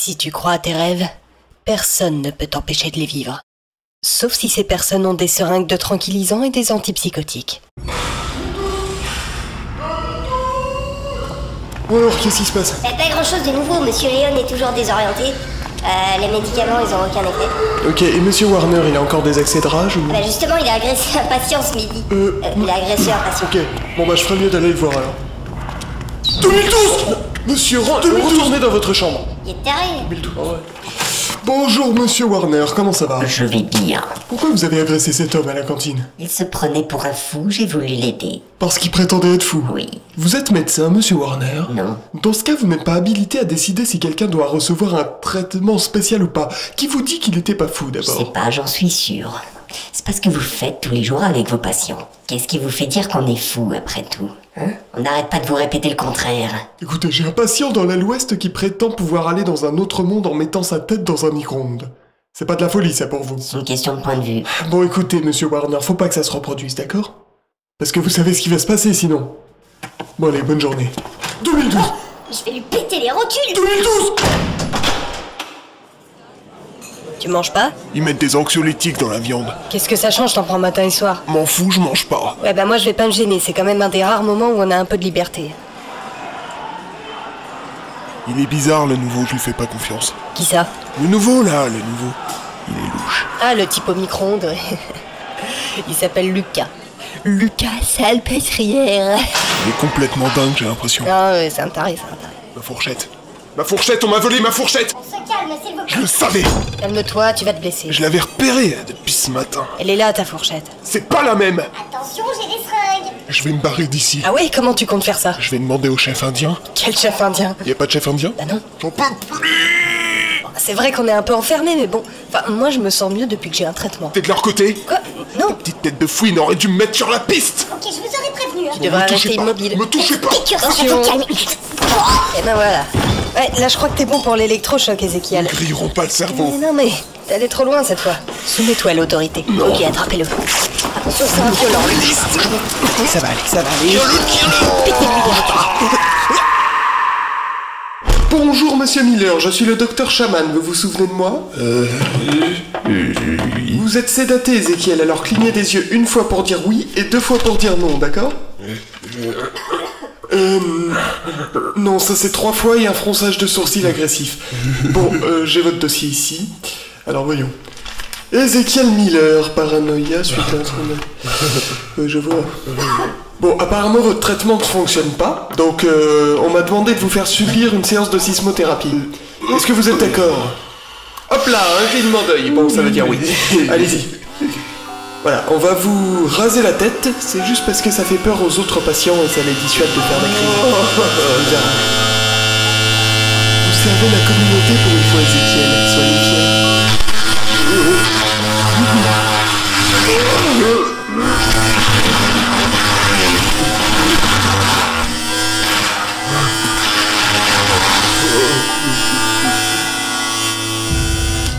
Si tu crois à tes rêves, personne ne peut t'empêcher de les vivre. Sauf si ces personnes ont des seringues de tranquillisants et des antipsychotiques. Bon alors, qu'est-ce qui se passe? Pas grand-chose de nouveau, Monsieur Léon est toujours désorienté. Les médicaments, ils ont aucun effet. Ok, et Monsieur Warner, il a encore des accès de rage ou... Bah justement, il a agressé un patient ce midi. Il a agressé un patient. Ok, bon bah je ferais mieux d'aller le voir alors. 2012 Monsieur, retournez dans votre chambre. Il est taré. 2012, ouais. Bonjour Monsieur Warner, comment ça va? Je vais bien. Pourquoi vous avez agressé cet homme à la cantine? Il se prenait pour un fou, j'ai voulu l'aider. Parce qu'il prétendait être fou? Oui. Vous êtes médecin, Monsieur Warner? Non. Dans ce cas, vous n'êtes pas habilité à décider si quelqu'un doit recevoir un traitement spécial ou pas. Qui vous dit qu'il n'était pas fou Je sais d'abord? pas, j'en suis sûr. C'est pas ce que vous faites tous les jours avec vos patients. Qu'est-ce qui vous fait dire qu'on est fou après tout? Hein? On n'arrête pas de vous répéter le contraire. Écoutez, j'ai un patient dans l'aile ouest qui prétend pouvoir aller dans un autre monde en mettant sa tête dans un micro-ondes. C'est pas de la folie, ça, pour vous. C'est une question de point de vue. Bon, écoutez, Monsieur Warner, faut pas que ça se reproduise, d'accord? Parce que vous savez ce qui va se passer, sinon. Bon, allez, bonne journée. 2012 Je vais lui péter les rotules. 2012 Tu manges pas? Ils mettent des anxiolytiques dans la viande. Qu'est-ce que ça change, t'en prends matin et soir? M'en fous, je mange pas. Ouais bah moi je vais pas me gêner, c'est quand même un des rares moments où on a un peu de liberté. Il est bizarre, le nouveau, je lui fais pas confiance. Qui ça? Le nouveau, là, le nouveau. Il est louche. Ah, le type au micro-ondes, ouais. Il s'appelle Lucas. Lucas Salpêtrière. Il est complètement dingue, j'ai l'impression. Ah ouais, c'est un taré, c'est un taré. Ma fourchette. Ma fourchette, on m'a volé ma fourchette! On se calme, s'il vous Je plaît. le savais! Calme-toi, tu vas te blesser. Je l'avais repérée depuis ce matin. Elle est là, ta fourchette. C'est pas la même! Attention, j'ai des seringues. Je vais me barrer d'ici. Ah ouais, comment tu comptes faire ça? Je vais demander au chef indien. Quel chef indien? Y a pas de chef indien? Bah non. J'en peux plus! C'est vrai qu'on est un peu enfermés, mais bon. Enfin, moi je me sens mieux depuis que j'ai un traitement. T'es de leur côté? Quoi? Non. Petite tête de fouine aurait dû me mettre sur la piste! Ok, je vous aurais prévenu. Tu devrais Me touchez rester pas. immobile. Me touchez pas! Piqûre, ça Attention. faut calmer. Et ben voilà. Ouais, là je crois que t'es bon pour l'électrochoc, Ezekiel. Ils grilleront pas le cerveau. Mais non mais, t'es allé trop loin cette fois. Soumets-toi à l'autorité. Ok, attrapez-le. Attention, c'est un violent. Ça va aller, ça va aller. Bonjour Monsieur Miller, je suis le docteur Chaman, vous vous souvenez de moi? Vous êtes sédaté, Ezekiel, alors clignez des yeux une fois pour dire oui et deux fois pour dire non, d'accord? Non, ça c'est 3 fois et un fronçage de sourcils agressif. Bon, j'ai votre dossier ici. Alors voyons. Ezekiel Miller, paranoïa suite à un traumatisme. Je vois. Bon, apparemment votre traitement ne fonctionne pas, donc on m'a demandé de vous faire subir une séance de sismothérapie. Est-ce que vous êtes d'accord? Hop là, un clignement d'œil. Bon, ça veut dire oui. Allez-y. Voilà, on va vous raser la tête, c'est juste parce que ça fait peur aux autres patients et ça les dissuade de faire la crise. Vous servez la communauté pour une fois, Ezekiel, soyez fiers.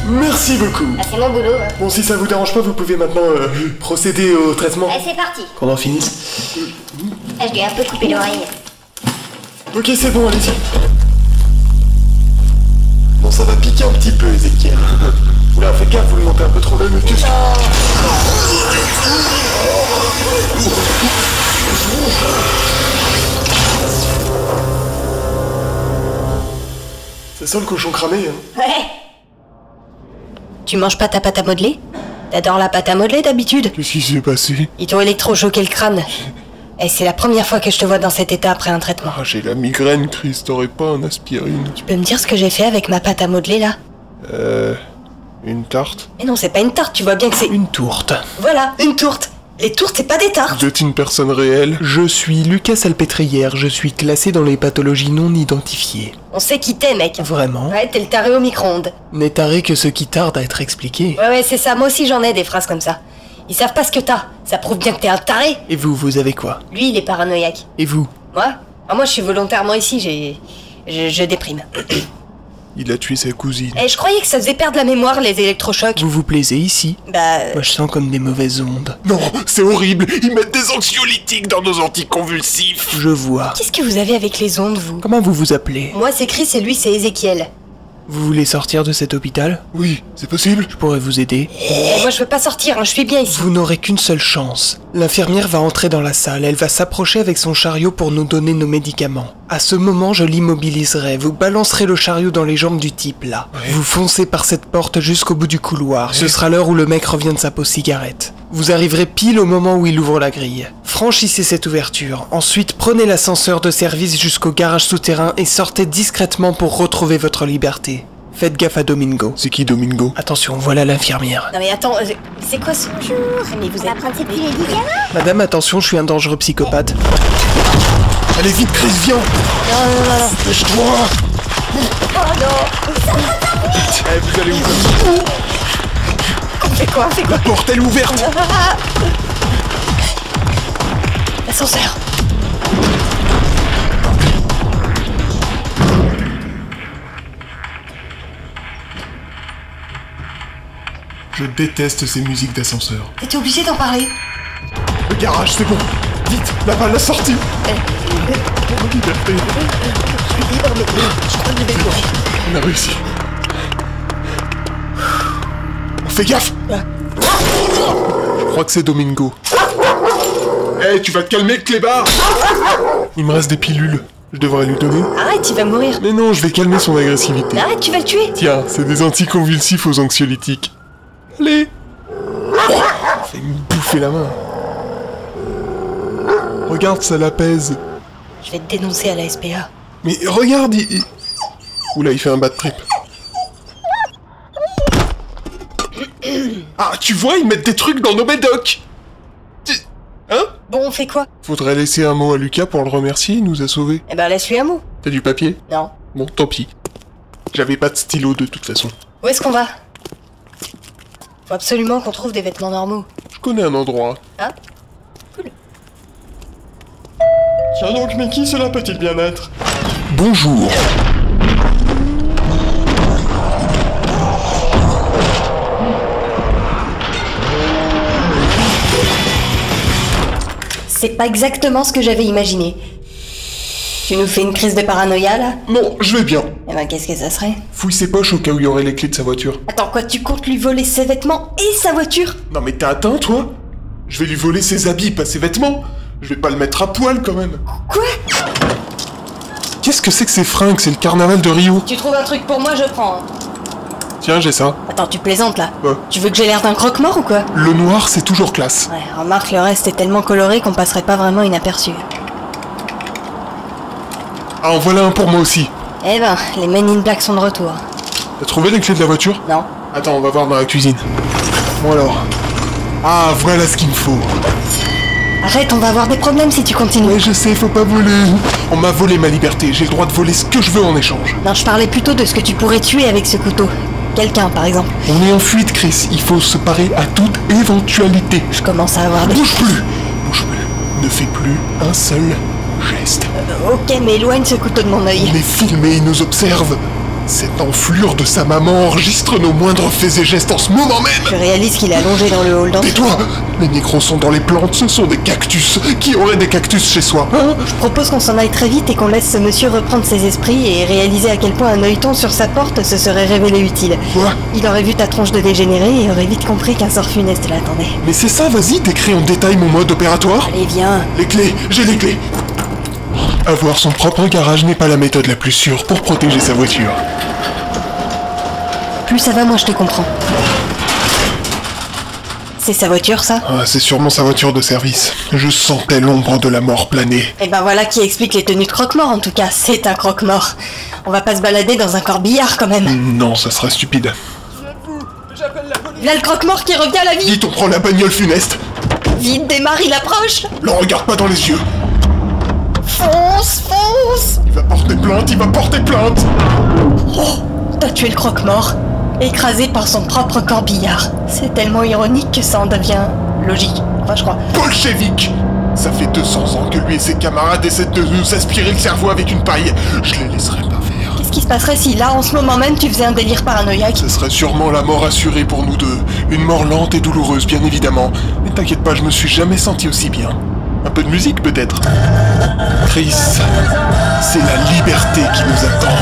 Merci beaucoup. Ah, c'est mon boulot. Hein. Bon, si ça vous dérange pas, vous pouvez maintenant procéder au traitement. Allez, c'est parti. Qu'on en finisse. Ah, je lui ai un peu coupé l'oreille. Ok, c'est bon, allez-y. Bon, ça va piquer un petit peu, Ezekiel. Oula, faites gaffe, vous le montez un peu trop. Mais qu'est-ce que... Ça sent le cochon cramé, hein. Ouais. Tu manges pas ta pâte à modeler? T'adores la pâte à modeler d'habitude? Qu'est-ce qui s'est passé? Ils t'ont électrochoqué le crâne. Et c'est la première fois que je te vois dans cet état après un traitement. Ah, j'ai la migraine, Chris, t'aurais pas un aspirine? Tu peux me dire ce que j'ai fait avec ma pâte à modeler là? Une tarte? Mais non, c'est pas une tarte, tu vois bien que c'est... Une tourte. Voilà, une tourte. Les tourtes, c'est pas des tartes. Vous êtes une personne réelle? Je suis Lucas Salpêtrière, je suis classé dans les pathologies non identifiées. On sait qui t'es, mec. Vraiment? Ouais, t'es le taré au micro-ondes. N'est taré que ce qui tarde à être expliqué. Ouais, c'est ça, moi aussi j'en ai des phrases comme ça. Ils savent pas ce que t'as. Ça prouve bien que t'es un taré. Et vous, vous avez quoi? Lui, il est paranoïaque. Et vous? Moi? Ah, moi, je suis volontairement ici, je déprime. Il a tué sa cousine. Et je croyais que ça faisait perdre la mémoire, les électrochocs. Vous vous plaisez ici? Bah... Moi je sens comme des mauvaises ondes. Non, c'est horrible! Ils mettent des anxiolytiques dans nos anticonvulsifs! Je vois. Qu'est-ce que vous avez avec les ondes, vous? Comment vous vous appelez? Moi, c'est Chris et lui, c'est Ezekiel. Vous voulez sortir de cet hôpital? Oui, c'est possible? Je pourrais vous aider. Eh, moi je veux pas sortir, hein, je suis bien ici. Vous n'aurez qu'une seule chance. L'infirmière va entrer dans la salle, elle va s'approcher avec son chariot pour nous donner nos médicaments. À ce moment, je l'immobiliserai, vous balancerez le chariot dans les jambes du type là. Ouais. Vous foncez par cette porte jusqu'au bout du couloir, ce sera l'heure où le mec revient de sa pause cigarette. Vous arriverez pile au moment où il ouvre la grille. Franchissez cette ouverture, ensuite prenez l'ascenseur de service jusqu'au garage souterrain et sortez discrètement pour retrouver votre liberté. Faites gaffe à Domingo. C'est qui Domingo? Attention, voilà l'infirmière. Non mais attends, c'est quoi ce... Bonjour. Mais vous On va êtes... prendre ces petits médicaments. Madame, attention, je suis un dangereux psychopathe. Allez vite, Chris, viens! Non. Lâche-toi! Oh non. Eh, vous allez où? Fais quoi? La porte, elle est ouverte! L'ascenseur. Je déteste ces musiques d'ascenseur. T'étais obligé d'en parler. Le garage, c'est bon! Vite, là-bas, la sortie! Liberté! On a réussi. Fais gaffe! Je crois que c'est Domingo. Eh, tu vas te calmer, clébard! Il me reste des pilules. Je devrais lui donner. Arrête, il va mourir. Mais non, je vais calmer son agressivité. Arrête, tu vas le tuer. Tiens, c'est des anticonvulsifs aux anxiolytiques. Allez! Fais me bouffer la main. Regarde, ça l'apaise. Je vais te dénoncer à la SPA. Mais regarde, Oula, il fait un bad trip. Ah, tu vois, ils mettent des trucs dans nos médocs. Hein? Bon, on fait quoi? Faudrait laisser un mot à Lucas pour le remercier, il nous a sauvés. Eh ben, laisse-lui un mot. T'as du papier? Non. Bon, tant pis. J'avais pas de stylo de toute façon. Où est-ce qu'on va? Faut absolument qu'on trouve des vêtements normaux. Je connais un endroit. Hein? Tiens donc, mais qui cela peut-il bien être? Bonjour. C'est pas exactement ce que j'avais imaginé. Tu nous fais une crise de paranoïa, là? Non, je vais bien. Eh ben, qu'est-ce que ça serait? Fouille ses poches au cas où il y aurait les clés de sa voiture. Attends, quoi, tu comptes lui voler ses vêtements et sa voiture? Non mais t'es atteint, toi? Je vais lui voler ses habits, pas ses vêtements. Je vais pas le mettre à poil, quand même. Quoi? Qu'est-ce que c'est que ces fringues? C'est le carnaval de Rio. Tu trouves un truc pour moi, je prends. Hein. Tiens, j'ai ça. Attends, tu plaisantes, là? Ouais. Tu veux que j'ai l'air d'un croque-mort ou quoi? Le noir, c'est toujours classe. Ouais, remarque, le reste est tellement coloré qu'on passerait pas vraiment inaperçu. Ah, en voilà un pour moi aussi. Eh ben, les Men in Black sont de retour. T'as trouvé les clés de la voiture? Non. Attends, on va voir dans la cuisine. Bon alors. Ah, voilà ce qu'il me faut. Arrête, on va avoir des problèmes si tu continues. Ouais, je sais, faut pas voler. On m'a volé ma liberté, j'ai le droit de voler ce que je veux en échange. Non, je parlais plutôt de ce que tu pourrais tuer avec ce couteau. Quelqu'un, par exemple. On est en fuite, Chris. Il faut se parer à toute éventualité. Je commence à avoir des... Bouge plus. Bouge plus. Ne fais plus un seul geste. Ok, mais éloigne ce couteau de mon On œil. est filmé, il nous observe. Cette enflure de sa maman enregistre nos moindres faits et gestes en ce moment Je même. réalise qu'il est allongé dans le hall d'entrée. Tais-toi. Les négros sont dans les plantes, ce sont des cactus. Qui aurait des cactus chez soi, hein? Je propose qu'on s'en aille très vite et qu'on laisse ce monsieur reprendre ses esprits et réaliser à quel point un œilleton sur sa porte se serait révélé utile. Quoi? Il aurait vu ta tronche de dégénéré et aurait vite compris qu'un sort funeste l'attendait. Mais c'est ça, vas-y, décris en détail mon mode opératoire. Allez, viens. Les clés, j'ai les clés. Avoir son propre garage n'est pas la méthode la plus sûre pour protéger sa voiture. Plus ça va, moins je te comprends. C'est sa voiture, ça? Ah, c'est sûrement sa voiture de service. Je sentais l'ombre de la mort planer. Et ben voilà qui explique les tenues de croque-mort en tout cas. C'est un croque-mort. On va pas se balader dans un corbillard quand même. Non, ça serait stupide. Là le croque-mort qui revient à la vie. Vite, on prend la bagnole funeste. Vite, démarre, il approche. Le regarde pas dans les yeux. Fonce, fonce. Il va porter plainte, il va porter plainte. Oh, t'as tué le croque-mort. Écrasé par son propre corbillard. C'est tellement ironique que ça en devient logique. Enfin, je crois. Bolchevique. Ça fait 200 ans que lui et ses camarades essaient de nous aspirer le cerveau avec une paille. Je les laisserai pas faire. Qu'est-ce qui se passerait si là, en ce moment même, tu faisais un délire paranoïaque? Ce serait sûrement la mort assurée pour nous deux. Une mort lente et douloureuse, bien évidemment. Mais t'inquiète pas, je me suis jamais senti aussi bien. Un peu de musique, peut-être. Chris, c'est la liberté qui nous attend.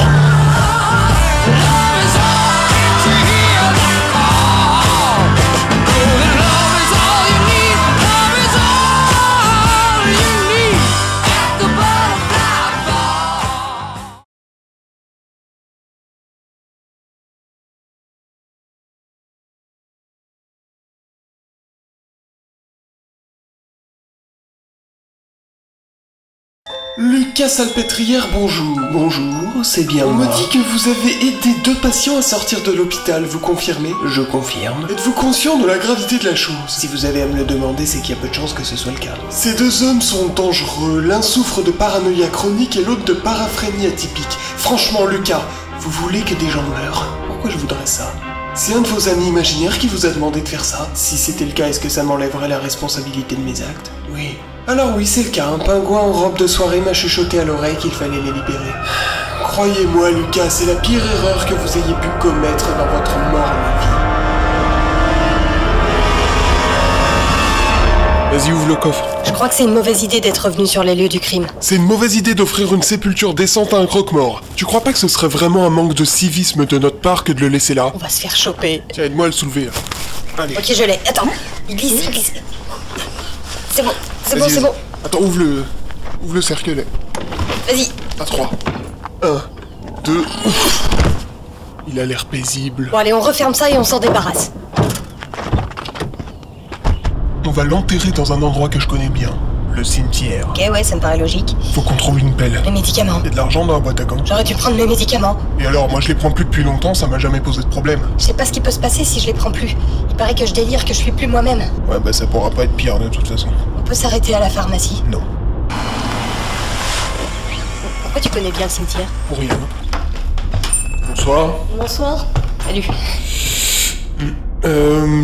Lucas Salpêtrière, bonjour. Bonjour, c'est bien moi. On me dit que vous avez aidé 2 patients à sortir de l'hôpital, vous confirmez? Je confirme. Êtes-vous conscient de la gravité de la chose? Si vous avez à me le demander, c'est qu'il y a peu de chances que ce soit le cas. Ces 2 hommes sont dangereux. L'un souffre de paranoïa chronique et l'autre de paraphrénie atypique. Franchement, Lucas, vous voulez que des gens meurent? Pourquoi je voudrais ça? C'est un de vos amis imaginaires qui vous a demandé de faire ça? Si c'était le cas, est-ce que ça m'enlèverait la responsabilité de mes actes? Oui. Alors oui, c'est le cas. Un pingouin en robe de soirée m'a chuchoté à l'oreille qu'il fallait les libérer. Croyez-moi, Lucas, c'est la pire erreur que vous ayez pu commettre dans votre morne vie. Vas-y, ouvre le coffre. Je crois que c'est une mauvaise idée d'être revenu sur les lieux du crime. C'est une mauvaise idée d'offrir une sépulture décente à un croque-mort. Tu crois pas que ce serait vraiment un manque de civisme de notre part que de le laisser là? On va se faire choper. Tiens, aide-moi à le soulever, là. Allez. Ok, je l'ai. Attends. Il glisse, il glisse. C'est bon, c'est bon, Vas-y, c'est bon. Attends, ouvre le cercueil. Vas-y. À 3. 1, 2... Il a l'air paisible. Bon allez, on referme ça et on s'en débarrasse. On va l'enterrer dans un endroit que je connais bien. Le cimetière. Ok, ouais, ça me paraît logique. Faut qu'on trouve une pelle. Les médicaments. Il y a de l'argent dans la boîte à gants. J'aurais dû prendre mes médicaments. Et alors, moi je les prends plus depuis longtemps, ça m'a jamais posé de problème. Je sais pas ce qui peut se passer si je les prends plus. Il paraît que je délire, que je suis plus moi-même. Ouais, bah ça pourra pas être pire de toute façon. On peut s'arrêter à la pharmacie. Non. Pourquoi tu connais bien le cimetière? Pour rien. Bonsoir. Bonsoir. Salut.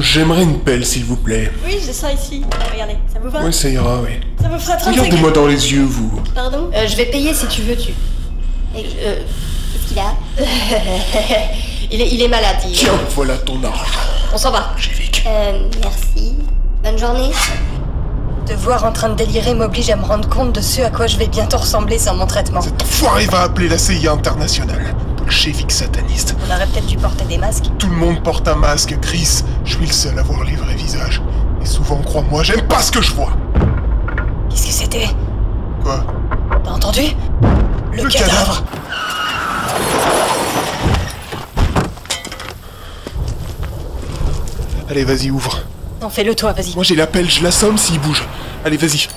J'aimerais une pelle, s'il vous plaît. Oui, j'ai ça ici. Regardez, ça vous va? Oui, ça ira, oui. Ça vous fera 35. Regardez-moi dans les yeux, vous. Pardon? Je vais payer si tu veux, Qu'est-ce qu'il a? il est malade, Tiens, voilà ton argent. On s'en va. Gévic. Merci. Bonne journée. Te voir en train de délirer m'oblige à me rendre compte de ce à quoi je vais bientôt ressembler sans mon traitement. Cet enfoiré va appeler la CIA internationale. Bolchevique sataniste. On aurait peut-être dû porter des masques. Tout le monde porte un masque, Chris. Je suis le seul à voir les vrais visages. Et souvent, crois-moi, j'aime pas ce que je vois. Qu'est-ce que c'était? Quoi? T'as entendu? Le cadavre. Allez, vas-y, ouvre. Non, fais-le toi, vas-y. Moi j'ai la pelle, je l'assomme s'il bouge. Allez, vas-y.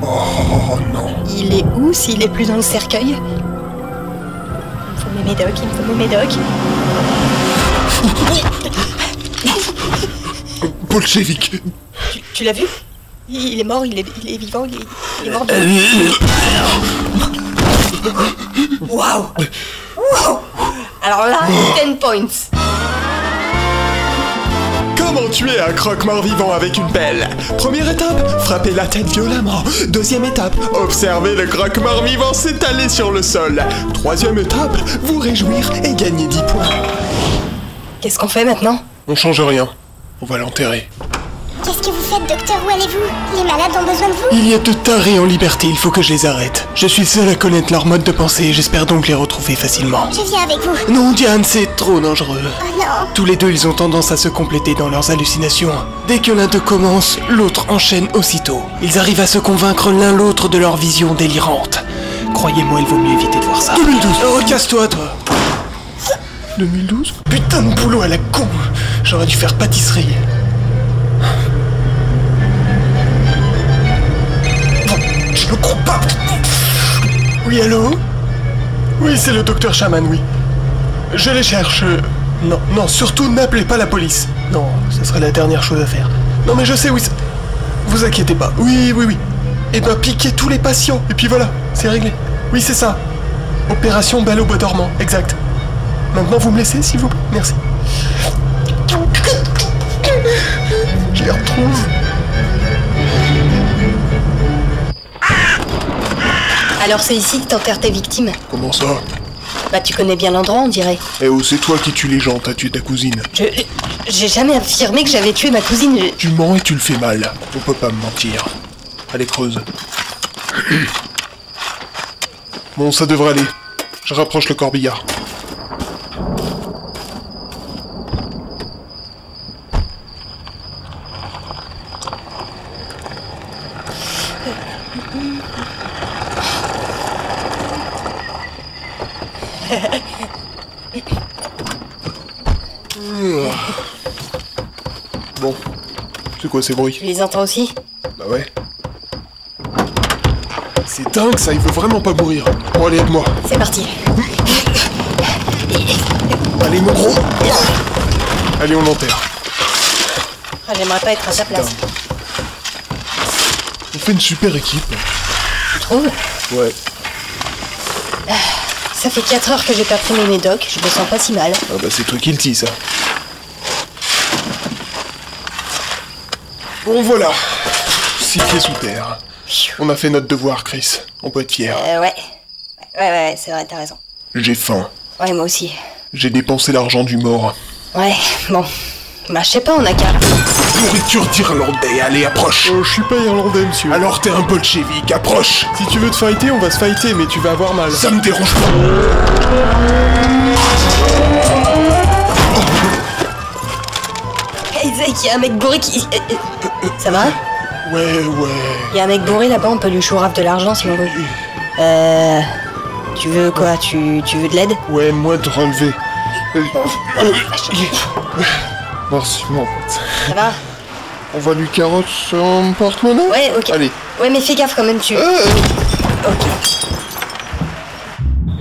Oh non. Il est où s'il est plus dans le cercueil? Il me faut mes médocs, il me faut mes médocs. Bolchevique. Tu l'as vu? Il est mort, il est vivant, il est mort de... Waouh! Wow! Alors là, 10 points. Comment tuer un croque-mort vivant avec une pelle? Première étape, frapper la tête violemment. Deuxième étape, observer le croque-mort vivant s'étaler sur le sol. Troisième étape, vous réjouir et gagner 10 points. Qu'est-ce qu'on fait maintenant? On change rien. On va l'enterrer. Qu'est-ce que vous faites, docteur? Où allez-vous? Les malades ont besoin de vous? Il y a de tarés en liberté, il faut que je les arrête. Je suis seul à connaître leur mode de pensée, j'espère donc les retrouver facilement. Je viens avec vous. Non, Diane, c'est trop dangereux. Oh non. Tous les deux, ils ont tendance à se compléter dans leurs hallucinations. Dès que l'un d'eux commence, l'autre enchaîne aussitôt. Ils arrivent à se convaincre l'un l'autre de leur vision délirante. Croyez-moi, il vaut mieux éviter de voir ça. 2012. Oh, casse-toi, toi. 2012? Putain de boulot à la con. J'aurais dû faire pâtisserie. Je le crois pas. Oui, allô? Oui, c'est le docteur Chaman, oui. Je les cherche. Non, non, surtout n'appelez pas la police. Non, ce serait la dernière chose à faire. Non, mais je sais, oui. Vous inquiétez pas. Oui, oui, oui. Et ben, piquez tous les patients. Et puis voilà, c'est réglé. Oui, c'est ça. Opération Belle au bois dormant, exact. Maintenant, vous me laissez, s'il vous plaît? Merci. Je les retrouve. Alors c'est ici que t'enterres tes victimes? Comment ça? Bah tu connais bien l'endroit, on dirait. Eh oh, c'est toi qui tues les gens, t'as tué ta cousine. J'ai jamais affirmé que j'avais tué ma cousine. Tu mens et tu le fais mal. On peut pas me mentir. Allez, creuse. Bon, ça devrait aller. Je rapproche le corbillard. Bon, C'est quoi ces bruits? Tu les entends aussi? Bah ouais. C'est dingue ça, il veut vraiment pas mourir. Bon allez, aide-moi. C'est parti. Allez mon gros. Allez, on l'enterre. Ah, j'aimerais pas être à sa place. On fait une super équipe. Tu trouves? Ouais. Ça fait 4 heures que j'ai pas pris mes médocs, je me sens pas si mal. Ah bah c'est toi qui le dis ça. Bon voilà. 6 pieds sous terre. On a fait notre devoir, Chris. On peut être fiers. Ouais. Ouais, c'est vrai, t'as raison. J'ai faim. Ouais, moi aussi. J'ai dépensé l'argent du mort. Ouais, bon. Bah, je sais pas, on a qu'à... Nourriture d'Irlandais, allez, approche. Je suis pas irlandais, monsieur. Alors t'es un bolchevique, approche. Si tu veux te fighter, on va se fighter, mais tu vas avoir mal. Ça me dérange pas. Hey, Zach, y'a un mec bourré qui... Ça va? Ouais. Y'a un mec bourré là-bas, on peut lui chourave de l'argent si on veut. Tu veux quoi? Tu veux de l'aide? Ouais, moi de relever. Merci, mon pote. Ça va? On va lui carotte son porte-monnaie? Ouais, ok. Allez. Ouais, mais fais gaffe quand même, tu... Ok.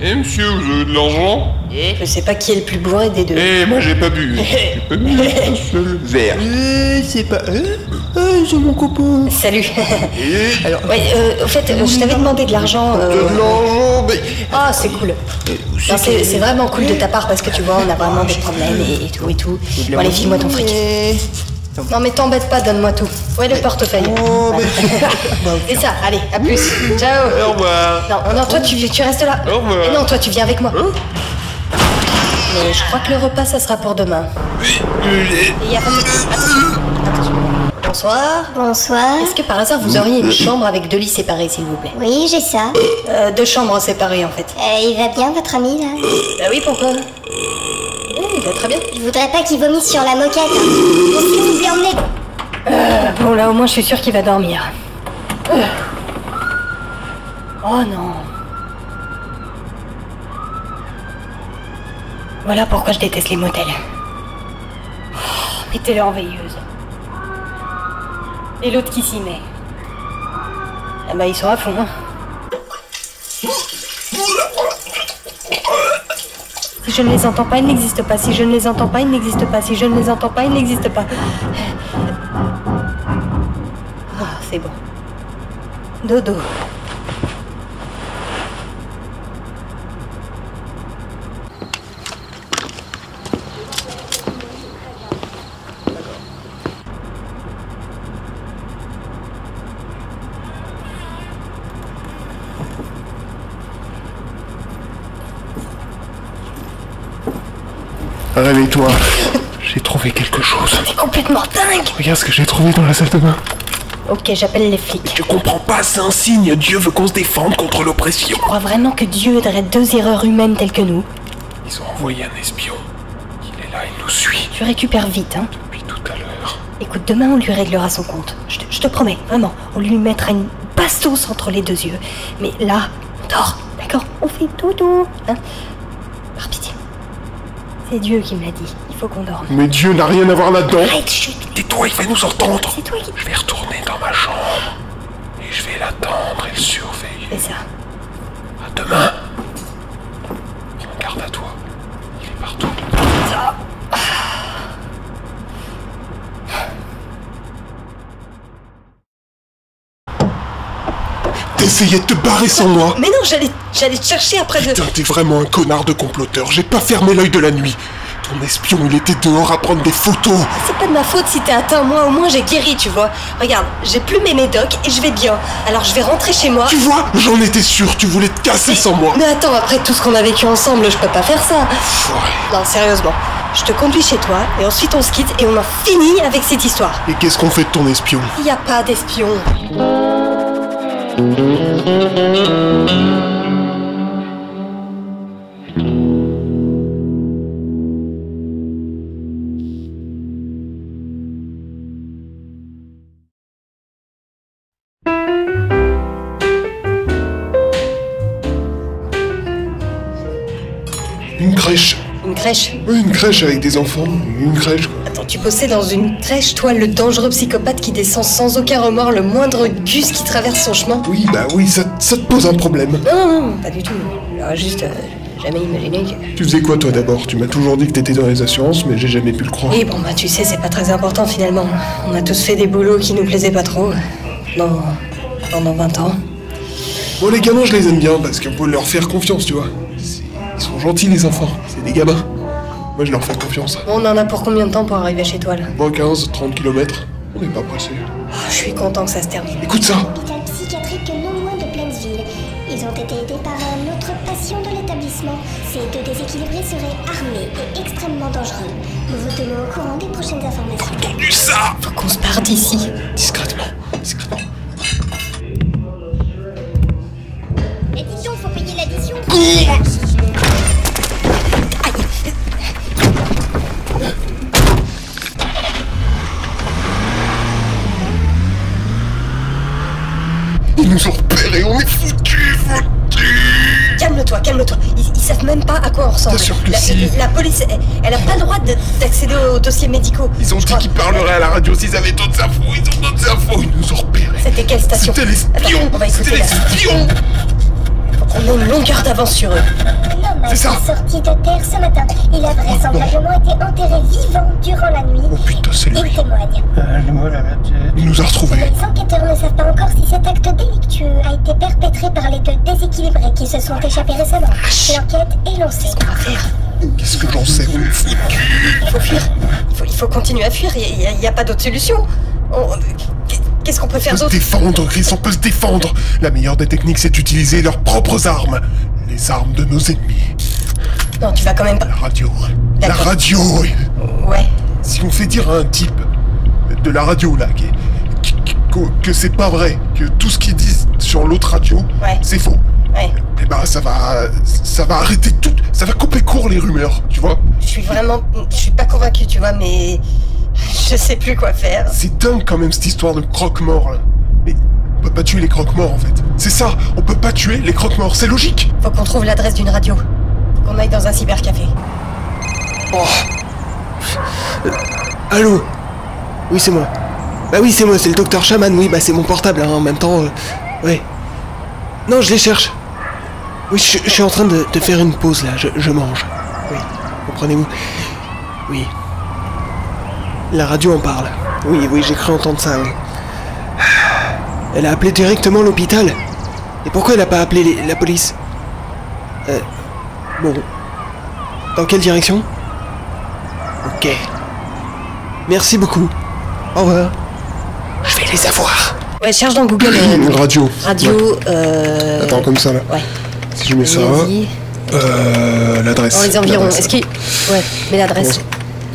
Eh monsieur, vous avez de l'argent? Je sais pas qui est le plus bourré des deux. Eh, moi j'ai pas bu. J'ai pas bu un seul verre. C'est pas... c'est mon copain. Salut. Alors, ouais, au fait, je t'avais demandé de l'argent. De l'argent, mais... Ah, c'est cool. Non, c'est vraiment cool de ta part parce que tu vois, on a vraiment des problèmes et tout. Bon, allez, file-moi ton fric. Non, mais t'embête pas, donne-moi tout. Ouais, le portefeuille. C'est ça, allez, à plus. Ciao. Au revoir. Non, toi, tu restes là. Au revoir. Et non, toi, tu viens avec moi. Mais je crois que le repas, ça sera pour demain. Et y a pas... Attention. Bonsoir. Bonsoir. Est-ce que par hasard vous auriez une chambre avec 2 lits séparés, s'il vous plaît? Oui, j'ai ça. 2 chambres séparées en fait. Il va bien, votre ami, là? Bah oui, pourquoi? Il va très bien. Je voudrais pas qu'il vomisse sur la moquette. Est-ce que vous pouvez emmener? Bon là, au moins je suis sûre qu'il va dormir. Oh non. Voilà pourquoi je déteste les motels. Mettez-le en veilleuse. Et l'autre qui s'y met. Ah bah ils sont à fond, hein. Si je ne les entends pas, ils n'existent pas. Si je ne les entends pas, ils n'existent pas. Si je ne les entends pas, ils n'existent pas. Ah, c'est bon. Dodo. Réveille-toi. J'ai trouvé quelque chose. T'es complètement dingue. Regarde ce que j'ai trouvé dans la salle de bain. Ok, j'appelle les flics. Tu comprends pas, c'est un signe. Dieu veut qu'on se défende contre l'oppression. Tu crois vraiment que Dieu aiderait 2 erreurs humaines telles que nous? Ils ont envoyé un espion. Il est là, il nous suit. Tu récupères vite, hein. Depuis tout à l'heure. Écoute, demain on lui réglera son compte. Je te promets, vraiment. On lui mettra une bastos entre les 2 yeux. Mais là, on dort, d'accord? On fait dodo, hein. Par pitié. C'est Dieu qui me l'a dit. Il faut qu'on dorme. Mais Dieu n'a rien à voir là-dedans. Arrête, chut. Tais-toi, il va nous entendre. C'est toi qui... Je vais retourner dans ma chambre. Et je vais l'attendre et le surveiller. C'est ça. À demain. Prends garde à toi. Il est partout. T'essayais de te barrer sans moi. Mais non, j'allais te chercher après de... Putain, t'es vraiment un connard de comploteur. J'ai pas fermé l'œil de la nuit. Ton espion, il était dehors à prendre des photos. C'est pas de ma faute si t'es atteint, moi au moins j'ai guéri, tu vois. Regarde, j'ai plus mes médocs et je vais bien. Alors je vais rentrer chez moi. Tu vois, j'en étais sûr, tu voulais te casser sans moi. Mais attends, après tout ce qu'on a vécu ensemble, je peux pas faire ça. Ouais. Non, sérieusement. Je te conduis chez toi et ensuite on se quitte et on en finit avec cette histoire. Et qu'est-ce qu'on fait de ton espion? Y a pas d'espion. Une crèche. Une crèche. Oui, une crèche avec des enfants, une crèche quoi. Attends, tu bossais dans une crèche, toi, le dangereux psychopathe qui descend sans aucun remords le moindre gus qui traverse son chemin? Oui, bah oui, ça te pose un problème. Non, pas du tout. J'aurais juste jamais imaginé que... Tu faisais quoi toi d'abord? Tu m'as toujours dit que t'étais dans les assurances, mais j'ai jamais pu le croire. Oui, bon bah tu sais, c'est pas très important finalement. On a tous fait des boulots qui nous plaisaient pas trop. Non, pendant 20 ans. Bon, les gamins, je les aime bien parce qu'on peut leur faire confiance, tu vois. Ils sont gentils, les enfants. C'est des gamins. Moi, je leur fais confiance. On en a pour combien de temps pour arriver chez toi là? Bon, 15, 30 km. On n'est pas pressé. Oh, je suis content que ça se termine. Écoute ça. Hôpital psychiatrique non loin de Plainsville. Ils ont été aidés par un autre patient de l'établissement. Ces deux déséquilibrés seraient armés et extrêmement dangereux. Nous vous tenons au courant des prochaines informations. Entendu ça? Faut qu'on se parte d'ici. Discrètement, discrètement. Et dis donc, faut payer l'addition. Ils nous ont repérés, on est foutus. Calme-toi. Ils savent même pas à quoi on ressemble. Bien sûr que si. La police, elle a pas le droit d'accéder aux dossiers médicaux. Ils ont dit qu'ils parleraient à la radio s'ils avaient d'autres infos. Ils ont d'autres infos. Ils nous ont repérés. C'était quelle station? C'était les espions. Attends, on va écouter C'était les espions. On a une longueur d'avance sur eux. L'homme C'est ça. est sorti de terre ce matin. Il a vraisemblablement été enterré vivant durant la nuit. Oh putain, c'est lui. Il témoigne. Il nous a retrouvés. Les enquêteurs ne savent pas encore si cet acte délictueux a été perpétré par les deux déséquilibrés qui se sont échappés récemment. L'enquête est lancée. Qu'est-ce que j'en sais? On est foutus. Il faut fuir. Il faut continuer à fuir. Il y a pas d'autre solution. Qu'est-ce qu'on peut faire On peut se d'autre? défendre, Chris, on peut se défendre. La meilleure des techniques, c'est d'utiliser leurs propres armes. Les armes de nos ennemis. Non, tu vas quand même pas... La radio. La D'accord. radio. Ouais. Si on fait dire à un type de la radio, là, que c'est pas vrai, que tout ce qu'ils disent sur l'autre radio, Ouais. c'est faux. Ouais. Eh ben, ça va arrêter tout. Ça va couper court les rumeurs, tu vois. Je suis pas convaincue, tu vois, mais... Je sais plus quoi faire. C'est dingue quand même cette histoire de croque-mort, là. Mais on peut pas tuer les croque-morts, en fait. C'est ça, on peut pas tuer les croque-morts, c'est logique. Faut qu'on trouve l'adresse d'une radio. Faut qu'on aille dans un cybercafé. Allô? Oui, c'est moi. Bah oui, c'est moi, c'est le docteur Chaman, oui, bah c'est mon portable, hein, en même temps, ouais. Non, je les cherche. Oui, je suis en train de faire une pause, là, je mange. Oui, comprenez-vous? Oui. La radio en parle. Oui, j'ai cru entendre ça, oui. Elle a appelé directement l'hôpital. Et pourquoi elle a pas appelé la police? Bon. Dans quelle direction? Ok. Merci beaucoup. Au revoir. Je vais les avoir. Ouais, cherche dans Google. Radio. Radio, Attends, comme ça, là. Ouais. Si je mets ça... Vas-y. L'adresse. Dans les environs. L'adresse. Est-ce qu'il... Ouais, mets l'adresse.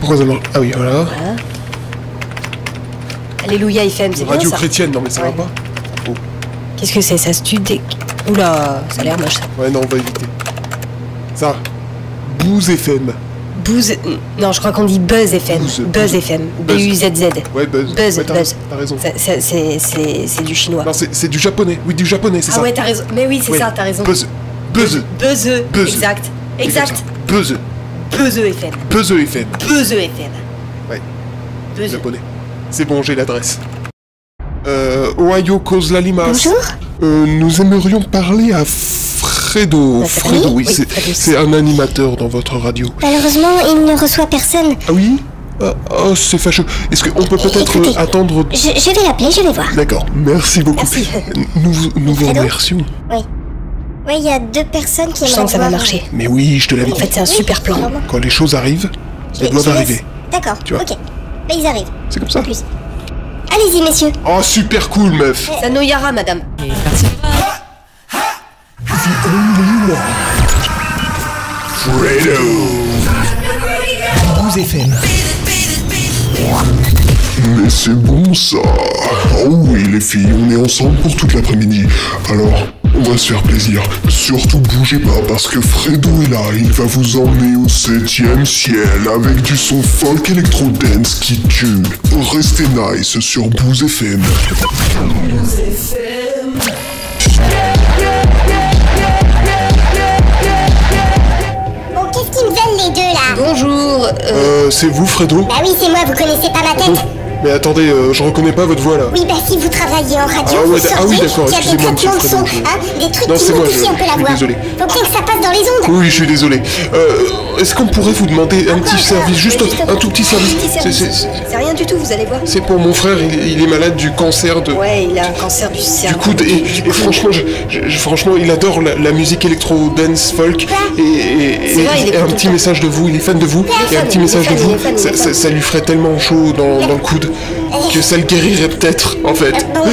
Pourquoi ça marche? Ah oui, voilà. Alléluia FM, c'est bien Radio ça. chrétienne, non mais ça Ouais. va pas. Oh. Qu'est-ce que c'est? Ça se tue dès... Oula, ça a l'air moche ça. Ouais, non, on va éviter. Ça. Booze FM. Buzz... Non, je crois qu'on dit Buzz FM. Buzz. FM. Buzz. B-U-Z-Z. Ouais, Buzz. Buzz, Ouais, Buzz. T'as raison. C'est du chinois. Non, c'est du japonais. Oui, du japonais, c'est Ah ça. ouais, t'as raison. Mais oui, c'est Ouais. ça, t'as raison. Buzz. Buzz. Buzz. Exact. Exact. Buzz. Buzz FM. Buzz FM. Buzz FM. Ouais. Buzz. Japonais. C'est bon, j'ai l'adresse. Ohio Kozla Limas. Bonjour. Nous aimerions parler à Fredo. Ah, Fredo, oui, oui, Fredo. c'est un animateur dans votre radio. Malheureusement, il ne reçoit personne. Ah oui? Oh, c'est fâcheux. Est-ce qu'on peut peut-être Écoutez. attendre... Je vais l'appeler, je vais voir. D'accord, merci beaucoup. Merci. Nous vous Fredo remercions. Oui, il y a deux personnes qui Je sens que ça va marcher. Mais oui, je te l'avais En dit. fait, c'est un super plan. Quand les choses arrivent, elles doivent arriver. D'accord, Tu vois. ok. Bah, ils arrivent. C'est comme ça. En plus. Allez-y, messieurs. Oh, super cool, meuf. Sanoyara, madame. Fredo. Booze FM. Mais c'est bon, ça. Oh oui, les filles, on est ensemble pour toute l'après-midi. Alors, on va se faire plaisir. Surtout bougez pas, parce que Fredo est là. Il va vous emmener au 7e ciel avec du son folk électro-dance qui tue. Restez nice sur Booze FM. Bon, qu'est-ce qu'ils me veulent les deux là? C'est vous, Fredo? Bah oui, c'est moi, vous connaissez pas ma tête? Mais attendez, je reconnais pas votre voix là. Oui, bah si vous travaillez en radio, Ah ouais, vous sauriez oui, d'accord, qu'il y a des excusez-moi, monsieur traitements de son, Fredo, des trucs Non, qui c'est moi, modifient un peu la je suis voix. désolé. Faut bien que ça passe dans les ondes. Oui, je suis désolé. Est-ce qu'on pourrait vous demander un petit service, juste un tout petit service? C'est rien du tout, vous allez voir. C'est pour mon frère, il est malade du cancer de... Ouais, il a un cancer du cerveau. Du coude, et franchement, franchement, il adore la musique électro, dance, folk, et un petit message de vous, il est fan de vous, et un petit message de vous, ça lui ferait tellement chaud dans le coude que ça le guérirait peut-être, en fait. Bon, ok,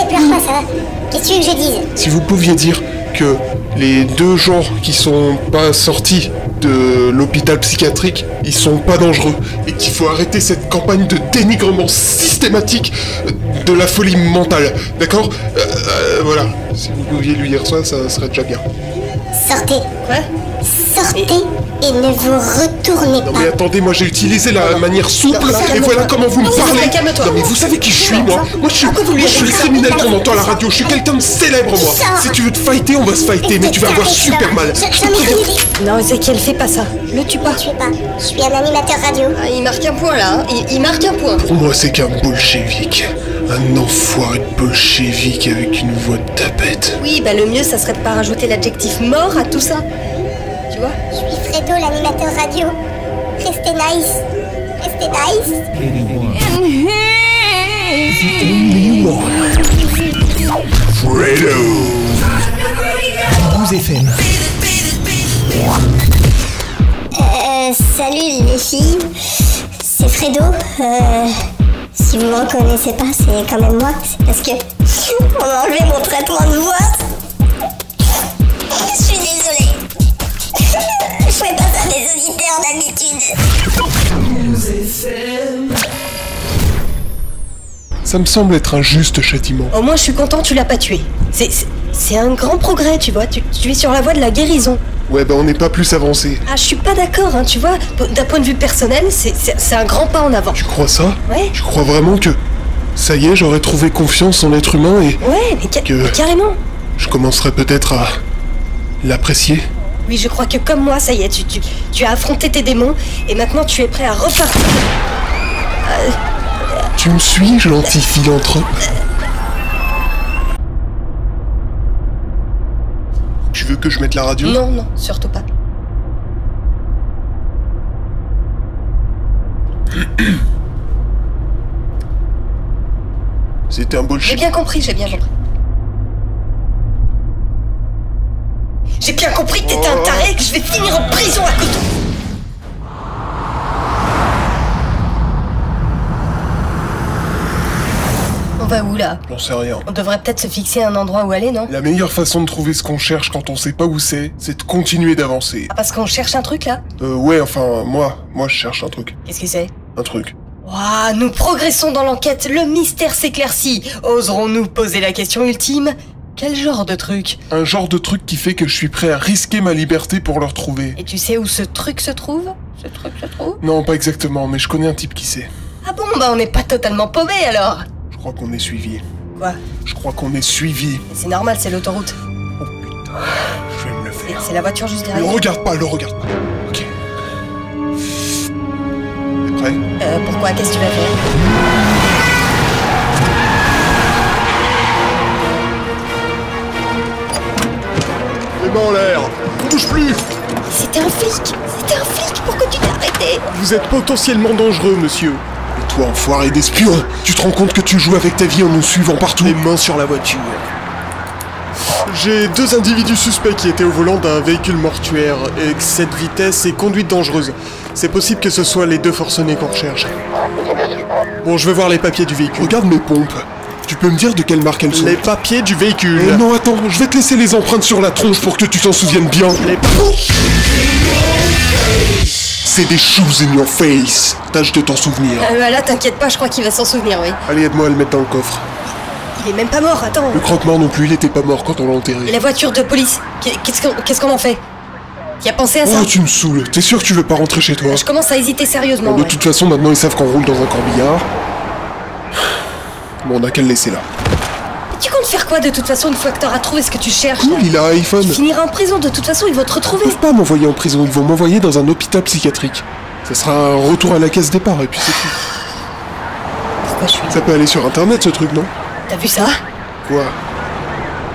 pleure pas, ça va. Qu'est-ce que tu veux que je dise? Si vous pouviez dire que les 2 gens qui sont pas sortis de l'hôpital psychiatrique, ils sont pas dangereux, et qu'il faut arrêter cette campagne de dénigrement systématique de la folie mentale, d'accord? Voilà, si vous pouviez lui dire ça serait déjà bien. Sortez. Quoi? Sortez et ne vous retournez pas. Non mais attendez, moi j'ai utilisé la manière souple, et calme-toi. voilà comment vous me parlez. Calme-toi. Non mais vous savez qui je suis, moi? Moi je suis le criminel qu'on entend à la radio, je suis quelqu'un de célèbre, moi. Si tu veux te fighter, on va se fighter, mais tu vas avoir super mal. Non, Ezekiel, fais pas ça. Le tue pas. Je sais pas, je suis un animateur radio. Ah, il marque un point là, hein. Il marque un point. Pour moi c'est qu'un bolchevique. Un enfoiré de bolchevique avec une voix de tapette. Oui, bah le mieux, ça serait de pas rajouter l'adjectif mort à tout ça. Tu vois? Je suis Fredo, l'animateur radio. Restez nice. Restez nice. Fredo. Vous FM. Salut les filles. C'est Fredo. Si vous me reconnaissez pas, c'est quand même moi. C'est parce que on m'a enlevé mon traitement de voix. Je suis désolée. Je fais pas ça des auditeurs d'habitude. Ça me semble être un juste châtiment. Au moins, je suis content, tu l'as pas tué. C'est un grand progrès, tu vois. Tu es sur la voie de la guérison. Ouais, bah on n'est pas plus avancé. Ah, je suis pas d'accord, hein, tu vois. D'un point de vue personnel, c'est un grand pas en avant. Tu crois ça? Ouais. Je crois vraiment que... Ça y est, j'aurais trouvé confiance en l'être humain et... Ouais, mais carrément. Je commencerai peut-être à... l'apprécier. Oui, je crois que comme moi, ça y est, tu as affronté tes démons et maintenant tu es prêt à repartir. Tu me suis, gentil philanthrope? Tu veux que je mette la radio? Non, non, surtout pas. C'était un J'ai bullshit. bien compris, j'ai bien compris. J'ai bien compris que t'étais un taré et que je vais finir en prison à cause de... On va où là? J'en sais rien. On devrait peut-être se fixer un endroit où aller, non? La meilleure façon de trouver ce qu'on cherche quand on sait pas où c'est de continuer d'avancer. Ah, parce qu'on cherche un truc là? Ouais, enfin, moi je cherche un truc. Qu'est-ce que c'est? Un truc. Ouah, nous progressons dans l'enquête, le mystère s'éclaircit. Oserons-nous poser la question ultime? Quel genre de truc? Un genre de truc qui fait que je suis prêt à risquer ma liberté pour le retrouver. Et tu sais où ce truc se trouve? Ce truc se trouve? Non, pas exactement, mais je connais un type qui sait. Ah bon, bah on n'est pas totalement paumé alors. Je crois qu'on est suivi. Quoi? Je crois qu'on est suivi. C'est normal, c'est l'autoroute. Oh putain, je vais me le faire. C'est la voiture juste derrière. Le regarde pas. Ok. T'es prêt? Pourquoi? Qu'est-ce que tu vas faire? Les mains en l'air. Bouge plus. C'était un flic! C'était un flic! Pourquoi tu t'es arrêté? Vous êtes potentiellement dangereux, monsieur. Et toi, enfoiré d'espion, tu te rends compte que tu joues avec ta vie en nous suivant partout? Les mains sur la voiture. J'ai 2 individus suspects qui étaient au volant d'un véhicule mortuaire, excès de vitesse et conduite dangereuse. C'est possible que ce soit les 2 forcenés qu'on recherche. Bon, je vais voir les papiers du véhicule. Regarde mes pompes. Tu peux me dire de quelle marque elles sont? Les papiers du véhicule. Non, attends, je vais te laisser les empreintes sur la tronche pour que tu t'en souviennes bien. C'est des shoes in your face. Tâche de t'en souvenir. Là, t'inquiète pas, je crois qu'il va s'en souvenir, oui. Allez, aide-moi à le mettre dans le coffre. Il est même pas mort, attends. Le croque-mort non plus, il était pas mort quand on l'a enterré. Et la voiture de police? Qu'est-ce qu'on en fait? Qui a pensé à ça? Oh, tu me saoules. T'es sûr que tu veux pas rentrer chez toi? Je commence à hésiter sérieusement. Bon, de ouais. toute façon, maintenant ils savent qu'on roule dans un corbillard. Bon, on a qu'à le laisser là. Tu comptes faire quoi de toute façon une fois que t'auras trouvé ce que tu cherches? Cool, il a un iPhone. Tu finiras en prison, de toute façon ils vont te retrouver. Ils peuvent pas m'envoyer en prison, ils vont m'envoyer dans un hôpital psychiatrique. Ça sera un retour à la case départ, et puis c'est tout. Pourquoi je suis... Ça peut aller sur internet, ce truc, non? T'as vu ça? Quoi?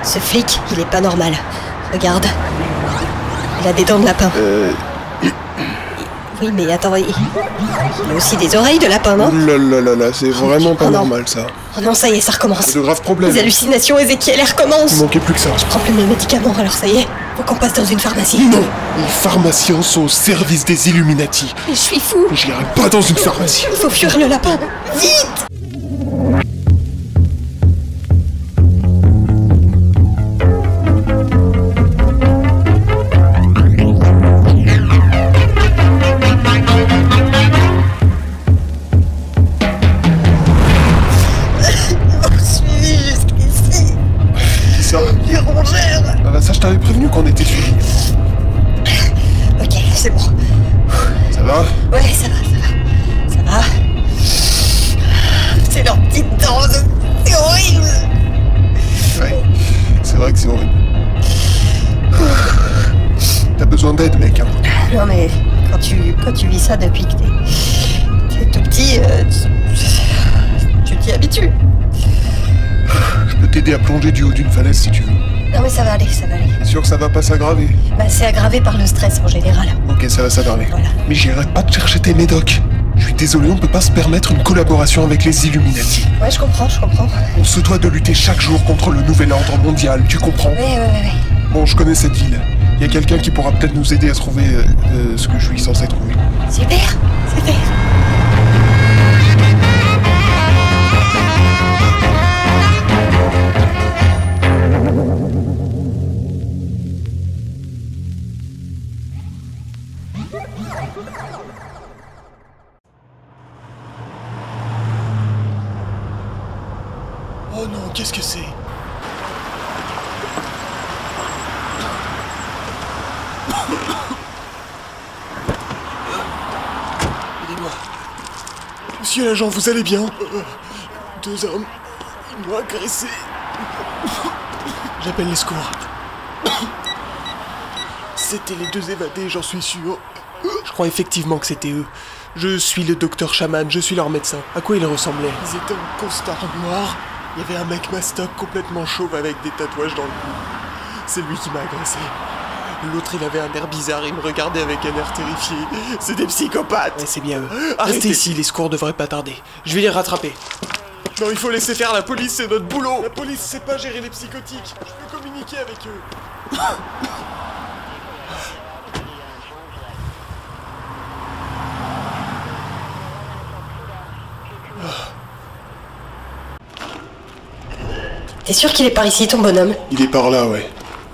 Ce flic, il est pas normal. Regarde. Il a des dents de lapin. Oui, mais attends, il a aussi des oreilles de lapin, non? Là, c'est vraiment pas normal, ça. Oh non, ça y est, ça recommence. C'est de graves problèmes. Les hallucinations, Ézéchiel, elles recommencent. Il manquait plus que ça. Je prends plus mes médicaments, alors ça y est. Faut qu'on passe dans une pharmacie. Non! Les pharmaciens sont au service des Illuminati. Mais je suis fou. J'irai pas dans une pharmacie. Il faut fuir le lapin. Vite! Je t'avais prévenu qu'on était suivis. Ok, c'est bon. Ça va? Ouais, ça va. C'est leurs petites dents, c'est horrible. Ouais, c'est vrai que c'est horrible. T'as besoin d'aide, mec, hein. Non mais, quand tu vis ça depuis que t'es tout petit, tu t'y habitues. Je peux t'aider à plonger du haut d'une falaise si tu veux. Non mais ça va aller. T'es sûr que ça va pas s'aggraver? Bah c'est aggravé par le stress en général. Ok, ça va s'aggraver. Voilà. Mais j'irai pas te chercher tes médocs. Je suis désolé, on peut pas se permettre une collaboration avec les Illuminati. Ouais, je comprends. On se doit de lutter chaque jour contre le nouvel ordre mondial, tu comprends? Ouais. Bon, je connais cette ville. Il y a quelqu'un qui pourra peut-être nous aider à trouver ce que je suis censé trouver. Super. Oh non, qu'est-ce que c'est? Aidez-moi. Monsieur l'agent, vous allez bien? Deux hommes, ils m'ont agressé. J'appelle les secours. C'était les deux évadés, j'en suis sûr. Je crois effectivement que c'était eux. Je suis le docteur Chaman, je suis leur médecin. À quoi ils ressemblaient? Ils étaient en costard noir. Il y avait un mec mastoc complètement chauve avec des tatouages dans le cou. C'est lui qui m'a agressé. L'autre, il avait un air bizarre, il me regardait avec un air terrifié. C'est des psychopathes. Ouais, c'est bien eux. Restez ici, les secours devraient pas tarder. Je vais les rattraper. Non, il faut laisser faire la police, c'est notre boulot. La police sait pas gérer les psychotiques. Je peux communiquer avec eux. T'es sûr qu'il est par ici, ton bonhomme? Il est par là, ouais.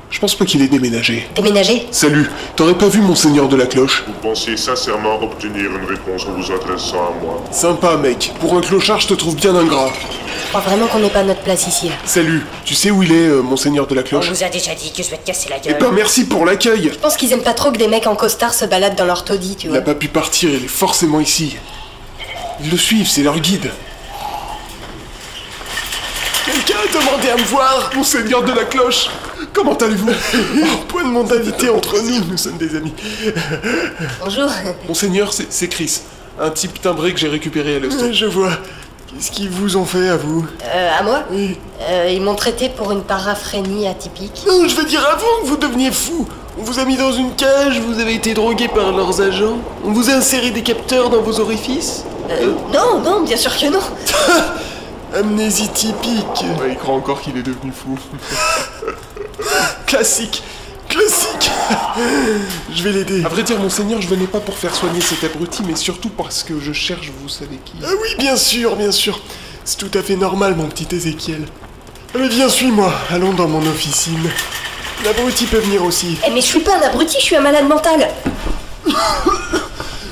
Je pense pas qu'il ait déménagé. Déménagé? Salut, t'aurais pas vu Monseigneur de la Cloche? Vous pensiez sincèrement obtenir une réponse en vous adressant à moi? Sympa, mec. Pour un clochard, je te trouve bien ingrat. Je crois vraiment qu'on n'est pas à notre place ici, là. Salut, tu sais où il est, Monseigneur de la On Cloche? vous a déjà dit que je vais te casser la Eh gueule. ben merci pour l'accueil. Je pense qu'ils aiment pas trop que des mecs en costard se baladent dans leur taudis, tu Il vois. a pas pu partir, il est forcément ici. Ils le suivent, c'est leur guide. Quelqu'un a demandé à me voir, Monseigneur de la Cloche. Comment allez-vous? Point de mondalité entre nous sommes des amis. Bonjour. Monseigneur, c'est Chris, un type timbré que j'ai récupéré à l'hosto. Je vois. Qu'est-ce qu'ils vous ont fait à vous? À moi? Oui. Ils m'ont traité pour une paraphrénie atypique. Non, je veux dire à vous que vous deveniez fou. On vous a mis dans une cage, vous avez été drogué par leurs agents. On vous a inséré des capteurs dans vos orifices. Non, bien sûr que non. Amnésie typique. Ouais, il croit encore qu'il est devenu fou. Classique. Je vais l'aider. À vrai dire, Monseigneur, je venais pas pour faire soigner cet abruti, mais surtout parce que je cherche vous savez qui. Ah oui, bien sûr. C'est tout à fait normal, mon petit Ézéchiel. Allez, viens, suis-moi. Allons dans mon officine. L'abruti peut venir aussi. Mais je suis pas un abruti, je suis un malade mental.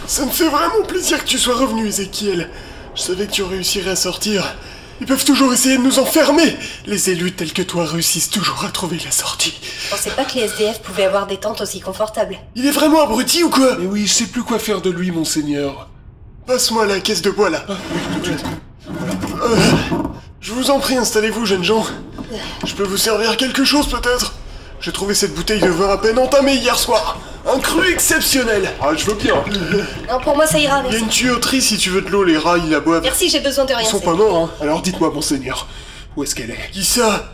Ça me fait vraiment plaisir que tu sois revenu, Ézéchiel. Je savais que tu réussirais à sortir. Ils peuvent toujours essayer de nous enfermer. Les élus tels que toi réussissent toujours à trouver la sortie. Je pensais pas que les SDF pouvaient avoir des tentes aussi confortables. Il est vraiment abruti ou quoi? Mais oui, je sais plus quoi faire de lui, Monseigneur. Passe-moi la caisse de bois, là. Ah, oui, tout de suite. Je vous en prie, installez-vous, jeunes gens. Je peux vous servir quelque chose, peut-être? J'ai trouvé cette bouteille de vin à peine entamée hier soir. Un cru exceptionnel. Ah, je veux bien. Non, pour moi ça ira, Il y a merci. une tuyauterie si tu veux de l'eau, les rats, ils la boivent. Merci, j'ai besoin de rien. Ils sont c'est- pas morts, hein. Alors dites-moi, monseigneur, où est-ce qu'elle est? Qui ça?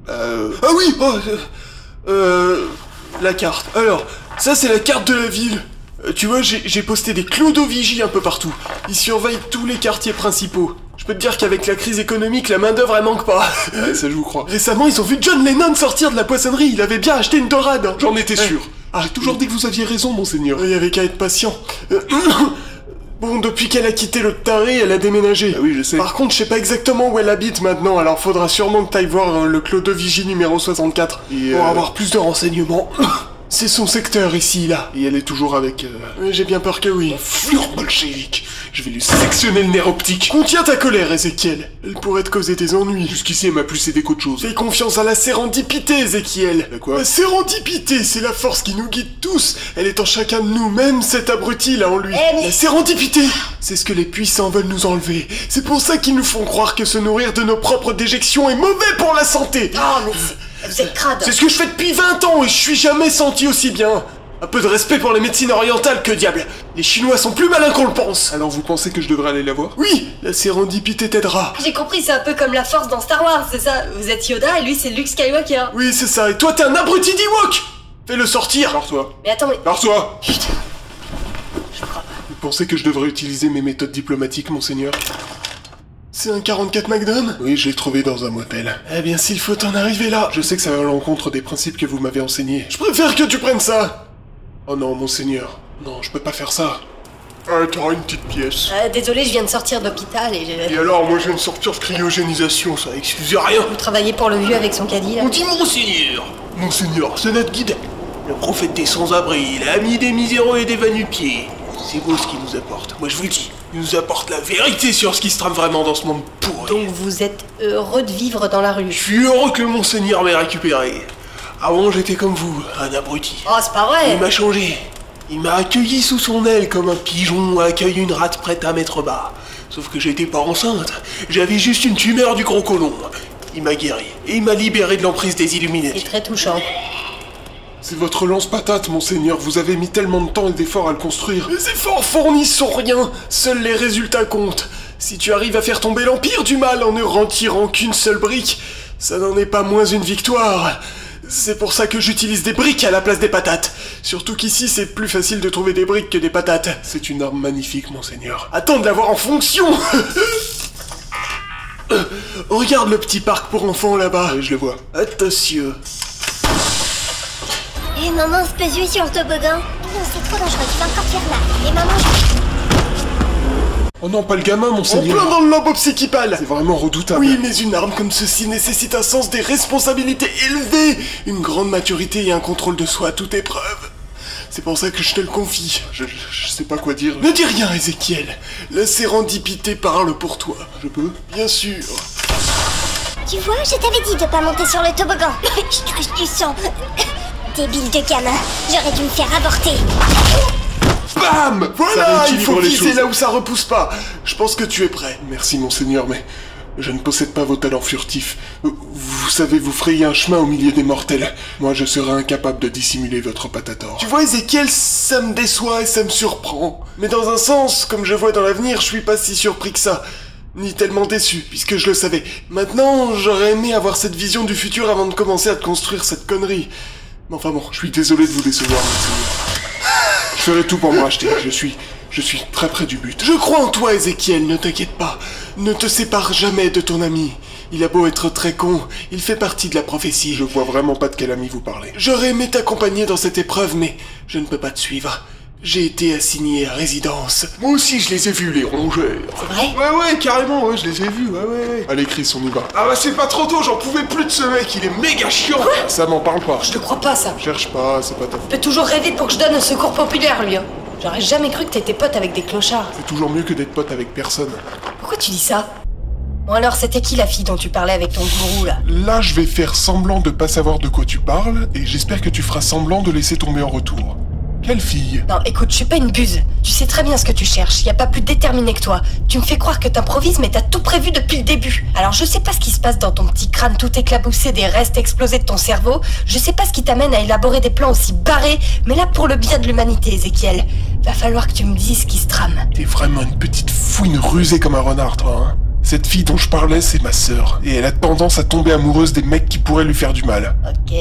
Ah oui, la carte. Alors, ça c'est la carte de la ville. Tu vois, j'ai posté des clodovigies un peu partout. Ils surveillent tous les quartiers principaux. Je peux te dire qu'avec la crise économique, la main-d'œuvre elle manque pas. Ouais, ça je vous crois. Récemment, ils ont vu John Lennon sortir de la poissonnerie. Il avait bien acheté une dorade. Hein. J'en étais sûr. Ah, J'ai toujours dit que vous aviez raison, monseigneur. Il y avait qu'à être patient. Bon, depuis qu'elle a quitté le taré, elle a déménagé. Ah oui, je sais. Par contre, je sais pas exactement où elle habite maintenant, alors faudra sûrement que t'ailles voir le Clos de Vigie numéro 64 pour avoir plus de renseignements. C'est son secteur ici, là. Et elle est toujours avec... J'ai bien peur que oui. Fleur bolchevique. Je vais lui sectionner le nerf optique. Contiens ta colère, Ézéchiel. Elle pourrait te causer des ennuis. Jusqu'ici, elle m'a plus aidé qu'autre chose. Fais confiance à la sérendipité, Ézéchiel. La quoi? La sérendipité, c'est la force qui nous guide tous. Elle est en chacun de nous, même cet abruti là en lui. Eh, mais- La sérendipité, c'est ce que les puissants veulent nous enlever. C'est pour ça qu'ils nous font croire que se nourrir de nos propres déjections est mauvais pour la santé. Oh, mais vous êtes crade. C'est ce que je fais depuis 20 ans et je suis jamais senti aussi bien. Un peu de respect pour les médecines orientales, que diable. Les Chinois sont plus malins qu'on le pense. Alors vous pensez que je devrais aller la voir? Oui, la sérendipité t'aidera. J'ai compris, c'est un peu comme la force dans Star Wars, c'est ça? Vous êtes Yoda et lui c'est Luke Skywalker. Oui, c'est ça. Et toi, t'es un abruti d'Ewok. Fais-le sortir. Barre-toi. Mais attends, mais... Barre-toi. Putain. Je crois pas. Vous pensez que je devrais utiliser mes méthodes diplomatiques, monseigneur? C'est un 44 Magnum? Oui, je l'ai trouvé dans un motel. Eh bien, s'il faut en arriver là. Je sais que ça va à l'encontre des principes que vous m'avez enseignés. Je préfère que tu prennes ça. Oh non, monseigneur. Non, je peux pas faire ça. T'auras une petite pièce. Désolé, je viens de sortir d'hôpital et Et alors, moi je viens de sortir de cryogénisation, ça excuse rien. Vous travaillez pour le vieux avec son caddie, là? On dit monseigneur. Monseigneur, c'est notre guide. Le prophète des sans-abri, l'ami des miséreux et des va-nu-pieds. C'est beau ce qu'il nous apporte. Moi je vous le dis, il nous apporte la vérité sur ce qui se trame vraiment dans ce monde pourri. Donc vous êtes heureux de vivre dans la rue? Je suis heureux que monseigneur m'ait récupéré. Avant j'étais comme vous, un abruti. Oh, c'est pas vrai! Il m'a changé. Il m'a accueilli sous son aile comme un pigeon accueille une rate prête à mettre bas. Sauf que j'étais pas enceinte. J'avais juste une tumeur du gros côlon. Il m'a guéri. Et il m'a libéré de l'emprise des C'est Illuminati. très touchant. C'est votre lance-patate, monseigneur. Vous avez mis tellement de temps et d'efforts à le construire. Les efforts fournis sont rien. Seuls les résultats comptent. Si tu arrives à faire tomber l'Empire du Mal en ne retirant qu'une seule brique, ça n'en est pas moins une victoire. C'est pour ça que j'utilise des briques à la place des patates. Surtout qu'ici, c'est plus facile de trouver des briques que des patates. C'est une arme magnifique, monseigneur. Attends de l'avoir en fonction. Regarde le petit parc pour enfants là-bas. Oui, je le vois. Attention. Et maman, pèse-lui sur le toboggan. Non, c'est trop dangereux, tu vas encore te faire mal. Et maman, Oh non, pas le gamin, En monseigneur. plein dans le lambeau psychipal. C'est vraiment redoutable. Oui, mais une arme comme ceci nécessite un sens des responsabilités élevé, une grande maturité et un contrôle de soi à toute épreuve. C'est pour ça que je te le confie. Je sais pas quoi dire. Ne dis rien, Ézéchiel. La sérendipité parle pour toi. Je peux? Bien sûr. tu vois, je t'avais dit de pas monter sur le toboggan. Je touche du sang. Débile de gamin, j'aurais dû me faire avorter. Bam! Ça Voilà, il rééquilibre faut les viser choses. là où ça repousse pas. Je pense que tu es prêt. Merci, monseigneur, mais je ne possède pas vos talents furtifs. Vous savez, vous frayez un chemin au milieu des mortels. Moi, je serais incapable de dissimuler votre patator. Tu vois, Ézéchiel, ça me déçoit et ça me surprend. Mais dans un sens, comme je vois dans l'avenir, je suis pas si surpris que ça. Ni tellement déçu, puisque je le savais. Maintenant, j'aurais aimé avoir cette vision du futur avant de commencer à te construire cette connerie. Mais enfin bon, Je suis désolé de vous décevoir, monseigneur. Je ferai tout pour me racheter. Je suis très près du but. je crois en toi, Ézéchiel, ne t'inquiète pas. Ne te sépare jamais de ton ami. Il a beau être très con, il fait partie de la prophétie. Je vois vraiment pas de quel ami vous parlez. J'aurais aimé t'accompagner dans cette épreuve, mais je ne peux pas te suivre. J'ai été assigné à résidence. Moi aussi, je les ai vus, les rongeurs. C'est vrai? Ouais, carrément, ouais, je les ai vus, ouais. Allez, Chris, on y va. Ah bah c'est pas trop tôt, j'en pouvais plus de ce mec, il est méga chiant. Ça m'en parle pas. Je te crois pas, ça. Cherche pas, c'est pas ta faute. Il peut toujours rêver pour que je donne un secours populaire, lui, hein. J'aurais jamais cru que t'étais pote avec des clochards. C'est toujours mieux que d'être pote avec personne. Pourquoi tu dis ça? Bon alors, c'était qui la fille dont tu parlais avec ton gourou, là? Là, je vais faire semblant de pas savoir de quoi tu parles, et j'espère que tu feras semblant de laisser tomber en retour. Quelle fille? Non, écoute, je suis pas une buse. Tu sais très bien ce que tu cherches. Y a pas plus déterminé que toi. Tu me fais croire que t'improvises, mais t'as tout prévu depuis le début. Alors je sais pas ce qui se passe dans ton petit crâne tout éclaboussé des restes explosés de ton cerveau. Je sais pas ce qui t'amène à élaborer des plans aussi barrés. Mais là, pour le bien de l'humanité, Ézéchiel, va falloir que tu me dises ce qui se trame. T'es vraiment une petite fouine rusée comme un renard, toi, hein. Cette fille dont je parlais, c'est ma sœur. Et elle a tendance à tomber amoureuse des mecs qui pourraient lui faire du mal. Ok.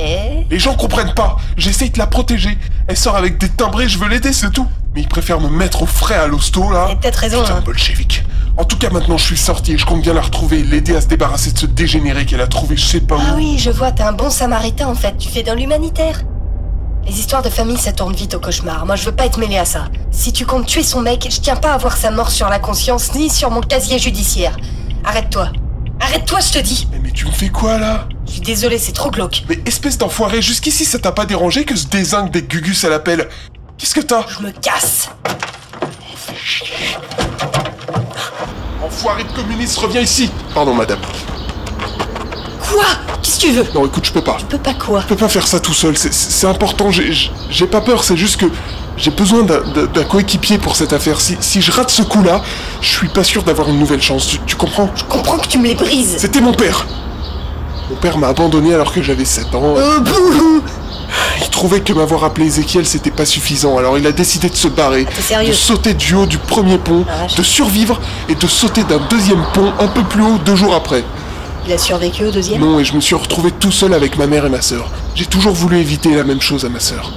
Les gens comprennent pas. J'essaye de la protéger. Elle sort avec des timbrés, je veux l'aider, c'est tout. Mais ils préfèrent me mettre au frais à l'hosto, là. T'as peut-être raison, Putain, hein. bolchevique. En tout cas, maintenant, je suis sorti et je compte bien la retrouver et l'aider à se débarrasser de ce dégénéré qu'elle a trouvé je sais pas où. Ah oui, je vois, t'es un bon samaritain en fait. Tu fais dans l'humanitaire. Les histoires de famille, ça tourne vite au cauchemar. Moi, je veux pas être mêlé à ça. Si tu comptes tuer son mec, je tiens pas à voir sa mort sur la conscience ni sur mon casier judiciaire. Arrête-toi. Arrête-toi, je te dis. Mais tu me fais quoi, là? Je suis désolé, c'est trop glauque. Mais espèce d'enfoiré, jusqu'ici, ça t'a pas dérangé que ce dézingue des Gugus à l'appel? Qu'est-ce que t'as? Je me casse. Enfoiré de communiste, reviens ici. Pardon, madame. Quoi? Qu'est-ce que tu veux? Non, écoute, je peux pas. Tu peux pas quoi? Je peux pas faire ça tout seul, c'est important, j'ai pas peur, c'est juste que j'ai besoin d'un coéquipier pour cette affaire. Si je rate ce coup-là, je suis pas sûr d'avoir une nouvelle chance, tu comprends? Je comprends que tu me les brises. C'était mon père. Mon père m'a abandonné alors que j'avais 7 ans. Bouhou. Il trouvait que m'avoir appelé Ézéchiel c'était pas suffisant, alors il a décidé de se barrer, T'es sérieux? de sauter du haut du premier pont, Ah, vache. de survivre et de sauter d'un deuxième pont un peu plus haut 2 jours après. Il a survécu au deuxième? Non, et je me suis retrouvé tout seul avec ma mère et ma sœur. J'ai toujours voulu éviter la même chose à ma sœur.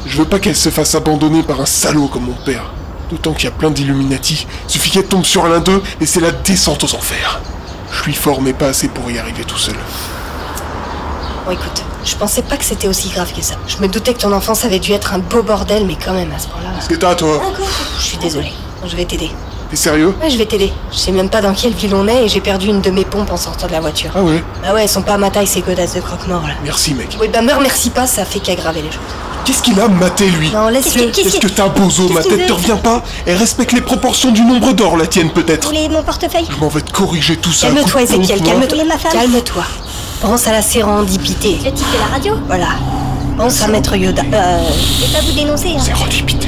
Je veux pas qu'elle se fasse abandonner par un salaud comme mon père. D'autant qu'il y a plein d'Illuminati. Suffit qu'elle tombe sur l'un d'eux et c'est la descente aux enfers. Je suis fort mais pas assez pour y arriver tout seul. Bon, écoute, je pensais pas que c'était aussi grave que ça. Je me doutais que ton enfance avait dû être un beau bordel, mais quand même, à ce point-là... Qu'est-ce que t'as, toi? Je suis désolée. Je vais t'aider. T'es sérieux? Ouais, je vais t'aider. Je sais même pas dans quelle ville on est et j'ai perdu une de mes pompes en sortant de la voiture. Ah ouais? Bah ouais, elles sont pas à ma taille, ces godasses de croque-mort, là. Merci, mec. Oui, bah me remercie pas, ça fait qu'aggraver les choses. Qu'est-ce qu'il a maté, lui? Non, laisse-le. Qu'est-ce que t'as, bozo? Ma tête te revient pas? Elle respecte les proportions du nombre d'or, la tienne, peut-être. Vous voulez mon portefeuille? Je m'en vais te corriger tout ça. Calme-toi, Ézéchiel, calme-toi. Vous voulez ma femme? Calme-toi. Pense à la sérendipité. Le type de la radio? Voilà. Pense à Maître Yoda. Je vais pas vous dénoncer, hein. C'est redipité.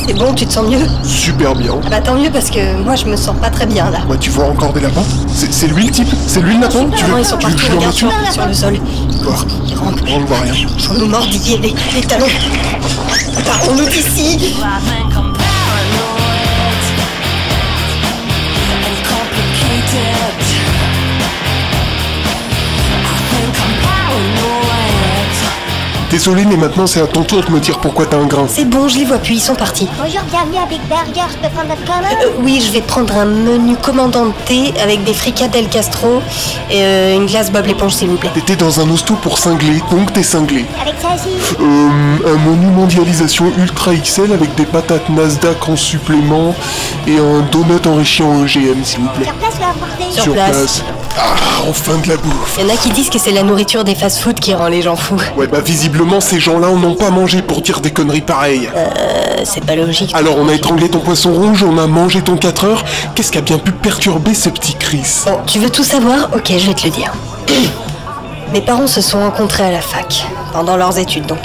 C'est bon, tu te sens mieux? Super bien. Ah bah tant mieux parce que moi je me sens pas très bien là. Bah, tu vois encore des lapins? C'est lui le type? C'est lui le lapin? Non, ils sont tu veux que partout, je lui en regarde mette sur le sol. Voir. Ils rampent. On ne voit rien. J'en nous mordiller les talons. Partons-nous d'ici. Désolé, mais maintenant c'est à ton tour de me dire pourquoi t'as un grain. C'est bon, je les vois plus, ils sont partis. Bonjour, bienvenue à Big Burger, je peux prendre votre commande? Oui, je vais prendre un menu commandant de thé avec des fricadelles Castro et une glace Bob l'éponge s'il vous plaît. T'étais dans un hosto pour cingler, donc t'es cinglé. Avec ça aussi? Un menu mondialisation ultra XL avec des patates Nasdaq en supplément et un donut enrichi en EGM s'il vous plaît. Sur place ou à emporter? Sur place. Ah, enfin de la bouffe. Il y en a qui disent que c'est la nourriture des fast-food qui rend les gens fous. Ouais, bah visiblement ces gens-là n'ont pas mangé pour dire des conneries pareilles. C'est pas logique. Alors on a étranglé ton poisson rouge, on a mangé ton 4 heures. Qu'est-ce qui a bien pu perturber ce petit Chris? Bon, tu veux tout savoir? Ok, je vais te le dire. Mes parents se sont rencontrés à la fac, pendant leurs études donc.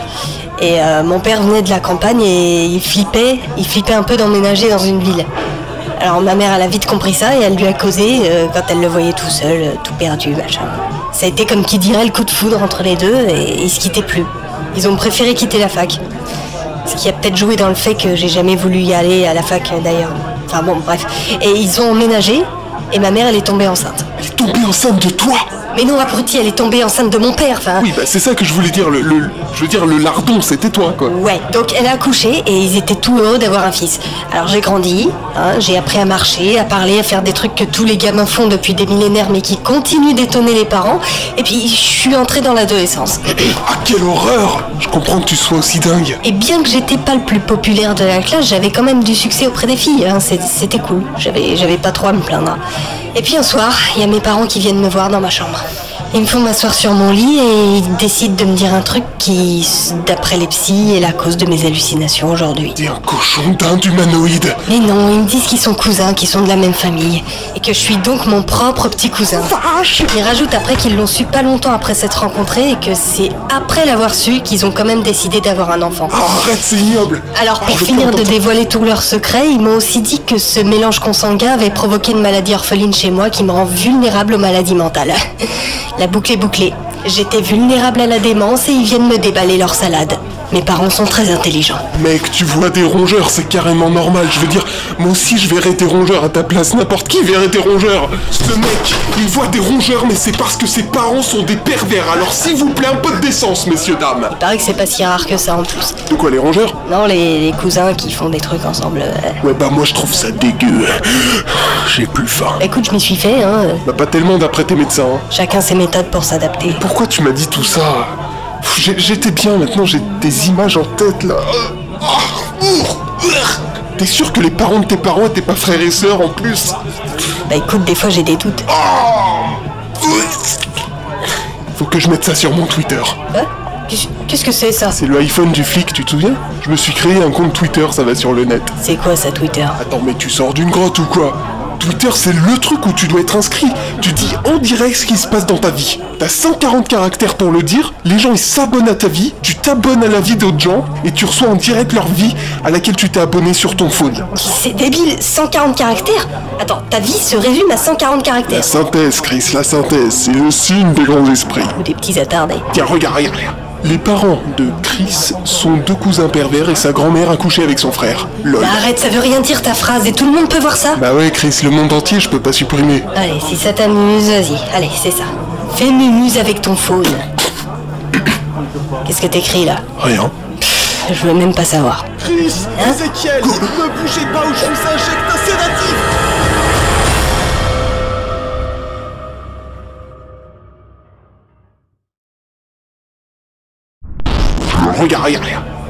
Et mon père venait de la campagne et il flippait un peu d'emménager dans une ville. Alors ma mère elle a vite compris ça et elle lui a causé quand elle le voyait tout seul, tout perdu, machin. Ça a été comme qui dirait le coup de foudre entre les deux et ils se quittaient plus. Ils ont préféré quitter la fac. Ce qui a peut-être joué dans le fait que j'ai jamais voulu y aller à la fac d'ailleurs. Enfin bon, bref. Et ils ont emménagé et ma mère elle est tombée enceinte. Elle est tombée enceinte de toi? Mais non, abruti, elle est tombée enceinte de mon père, enfin... Oui, bah c'est ça que je voulais dire, je veux dire le lardon, c'était toi, quoi. Ouais, donc elle a accouché et ils étaient tout heureux d'avoir un fils. Alors j'ai grandi, hein, j'ai appris à marcher, à parler, à faire des trucs que tous les gamins font depuis des millénaires mais qui continuent d'étonner les parents. Et puis je suis entrée dans l'adolescence. Ah, quelle horreur! Je comprends que tu sois aussi dingue. Et bien que j'étais pas le plus populaire de la classe, j'avais quand même du succès auprès des filles, hein, c'était cool. J'avais pas trop à me plaindre. Et puis un soir, il y a mes parents qui viennent me voir dans ma chambre. Ils me font m'asseoir sur mon lit et ils décident de me dire un truc qui, d'après les psys, est la cause de mes hallucinations aujourd'hui. T'es un cochon d'Inde humanoïde. Mais non, ils me disent qu'ils sont cousins, qu'ils sont de la même famille, et que je suis donc mon propre petit cousin. Vache! Ils rajoutent après qu'ils l'ont su pas longtemps après s'être rencontrés et que c'est après l'avoir su qu'ils ont quand même décidé d'avoir un enfant. Oh, arrête, c'est ignoble. Alors pour je finir peux de entendre. dévoiler tous leurs secrets, ils m'ont aussi dit que ce mélange consanguin avait provoqué une maladie orpheline chez moi qui me rend vulnérable aux maladies mentales. La boucle est bouclée. J'étais vulnérable à la démence et ils viennent me déballer leur salade. Mes parents sont très intelligents. Mec, tu vois des rongeurs, c'est carrément normal. Je veux dire, moi aussi je verrais des rongeurs à ta place. N'importe qui verrait des rongeurs. Ce mec, il voit des rongeurs, mais c'est parce que ses parents sont des pervers. Alors s'il vous plaît, un peu de décence, messieurs, dames. Il paraît que c'est pas si rare que ça en plus. De quoi, les rongeurs? Non, les cousins qui font des trucs ensemble. Ouais, bah moi je trouve ça dégueu. J'ai plus faim. Écoute, je m'y suis fait, hein. Bah pas tellement d'après tes médecins. Hein. Chacun ses méthodes pour s'adapter. Pourquoi tu m'as dit tout ça? J'étais bien, maintenant j'ai des images en tête là. T'es sûr que les parents de tes parents étaient pas frères et sœurs en plus? Bah écoute, des fois j'ai des doutes. Faut que je mette ça sur mon Twitter. Hein? Qu'est-ce que c'est ça? C'est le iPhone du flic, tu te souviens? Je me suis créé un compte Twitter, ça va sur le net. C'est quoi ça, Twitter? Attends, mais tu sors d'une grotte ou quoi? Twitter, c'est le truc où tu dois être inscrit. Tu dis en direct ce qui se passe dans ta vie. T'as 140 caractères pour le dire, les gens ils s'abonnent à ta vie, tu t'abonnes à la vie d'autres gens, et tu reçois en direct leur vie à laquelle tu t'es abonné sur ton phone. C'est débile, 140 caractères? Attends, ta vie se résume à 140 La caractères. synthèse, Chris, la synthèse, c'est le signe des grands esprits. Ou des petits attardés. Tiens, regarde. Les parents de Chris sont deux cousins pervers et sa grand-mère a couché avec son frère. Lol. Bah arrête, ça veut rien dire ta phrase et tout le monde peut voir ça. Bah ouais, Chris, le monde entier, je peux pas supprimer. Allez, si ça t'amuse, vas-y, allez, c'est ça. Fais mumuse avec ton phone. Qu'est-ce que t'écris là? Rien. Je veux même pas savoir. Chris, Hein? Ezekiel, ne bougez pas ou je vous injecte un sédatif. Regarde.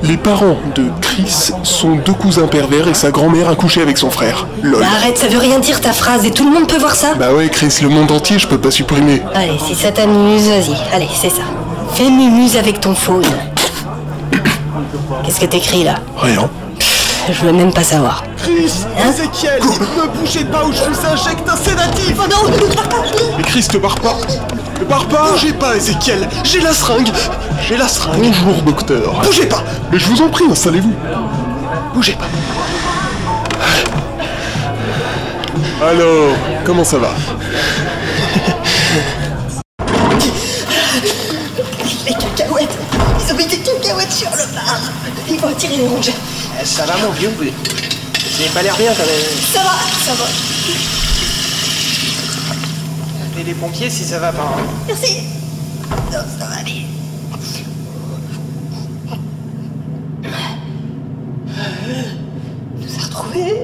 Les parents de Chris sont deux cousins pervers et sa grand-mère a couché avec son frère. Lol. Bah arrête, ça veut rien dire ta phrase et tout le monde peut voir ça. Bah ouais, Chris, le monde entier, je peux pas supprimer. Allez, si ça t'amuse, vas-y, allez, c'est ça. Fais mumuse avec ton phone. Qu'est-ce que t'écris là? Rien. Je veux même pas savoir. Chris, Hein? Ezekiel, ne bougez pas ou je vous injecte un sédatif. Oh non, Mais Chris, te barre pas. Ne barre pas. Bougez pas, Ezekiel. J'ai la seringue. Bonjour, docteur. Bougez pas. Mais je vous en prie, installez-vous. Bougez pas. Alors, comment ça va? les cacahuètes. Ils ont mis des cacahuètes sur le bar. Ils vont attirer les rongeurs. Ça va mon vieux? Vous avez pas l'air bien quand même. Ça va. Appelez les pompiers si ça va pas. Hein. Merci. Non, ça va aller. Nous a retrouvés.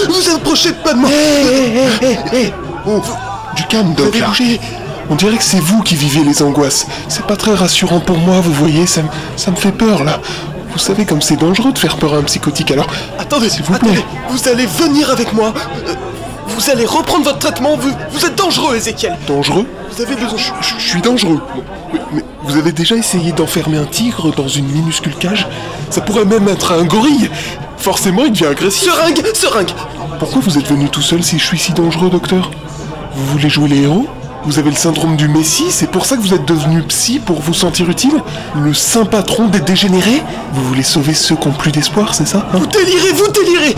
Vous approchez pas de moi. Oh, du calme, Doc, là. On dirait que c'est vous qui vivez les angoisses. C'est pas très rassurant pour moi, vous voyez, ça me fait peur, là. Vous savez comme c'est dangereux de faire peur à un psychotique, alors... Attendez, s'il vous plaît. Vous allez venir avec moi. Vous allez reprendre votre traitement. Vous êtes dangereux, Ezekiel. Dangereux? Vous avez besoin... Je suis dangereux. Mais vous avez déjà essayé d'enfermer un tigre dans une minuscule cage? Ça pourrait même être un gorille. Forcément, il devient agressif. Seringue. Pourquoi vous êtes venu tout seul si je suis si dangereux, docteur? Vous voulez jouer les héros? Vous avez le syndrome du Messie, c'est pour ça que vous êtes devenu psy, pour vous sentir utile? Le saint patron des dégénérés? Vous voulez sauver ceux qui n'ont plus d'espoir, c'est ça, hein? Vous délirez!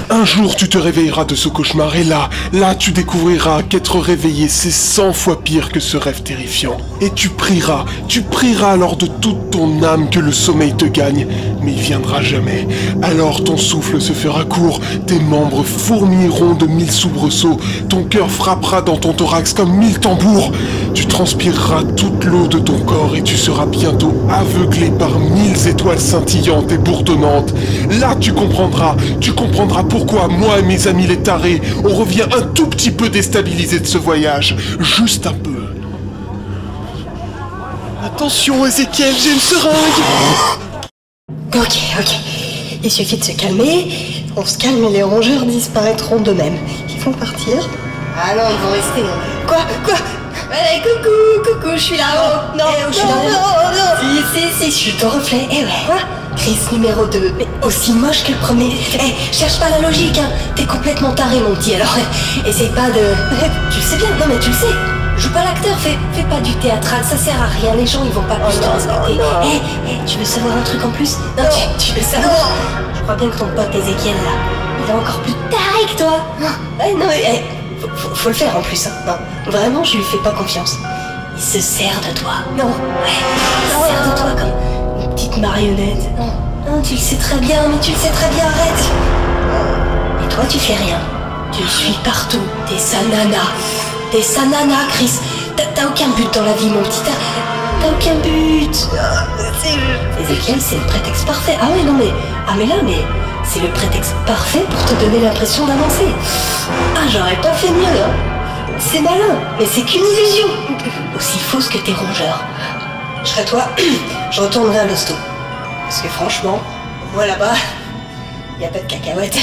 Un jour, tu te réveilleras de ce cauchemar, et là, tu découvriras qu'être réveillé, c'est 100 fois pire que ce rêve terrifiant. Et tu prieras alors de toute ton âme que le sommeil te gagne, mais il viendra jamais. Alors ton souffle se fera court, tes membres fourmilleront de 1000 soubresauts, ton cœur frappera dans ton thorax comme 1000 tambours. Tu transpireras toute l'eau de ton corps et tu seras bientôt aveuglé par 1000 étoiles scintillantes et bourdonnantes. Là, tu comprendras pourquoi moi et mes amis les tarés, on revient un tout petit peu déstabilisés de ce voyage. Juste un peu. Attention, Ezekiel, j'ai une seringue. Ok. Il suffit de se calmer. On se calme et les rongeurs disparaîtront d'eux-mêmes. Ils vont partir. Ah non, ils vont rester. Quoi? Coucou, je suis là. Non, je suis là. Non. Si, je suis ton reflet. Eh ouais. Quoi? Chris numéro 2, mais aussi moche que le premier. Cherche pas la logique, hein. T'es complètement taré, mon petit, alors essaye pas de... Tu le sais bien, non mais tu le sais. Joue pas l'acteur, fais pas du théâtral, ça sert à rien, les gens ils vont pas plus te respecter. Tu veux savoir un truc en plus? Non, tu veux savoir? Je crois bien que ton pote Ezekiel là, il est encore plus taré que toi. Faut le faire en plus, hein. Non, vraiment, je lui fais pas confiance. Il se sert de toi. Non, il se sert de toi comme une petite marionnette. Non, tu le sais très bien, arrête. Et toi, tu fais rien. Tu le suis partout. T'es sa nana, Chris. T'as aucun but dans la vie, mon petit. T'as aucun but. Ezekiel, c'est le prétexte parfait. Ah ouais, non mais... c'est le prétexte parfait pour te donner l'impression d'avancer. Ah, j'aurais pas fait mieux, hein. C'est malin, mais c'est qu'une illusion. Aussi fausse que tes rongeurs. Je serais toi, je retournerai à l'hosto. Parce que franchement, moi là-bas, y a pas de cacahuètes.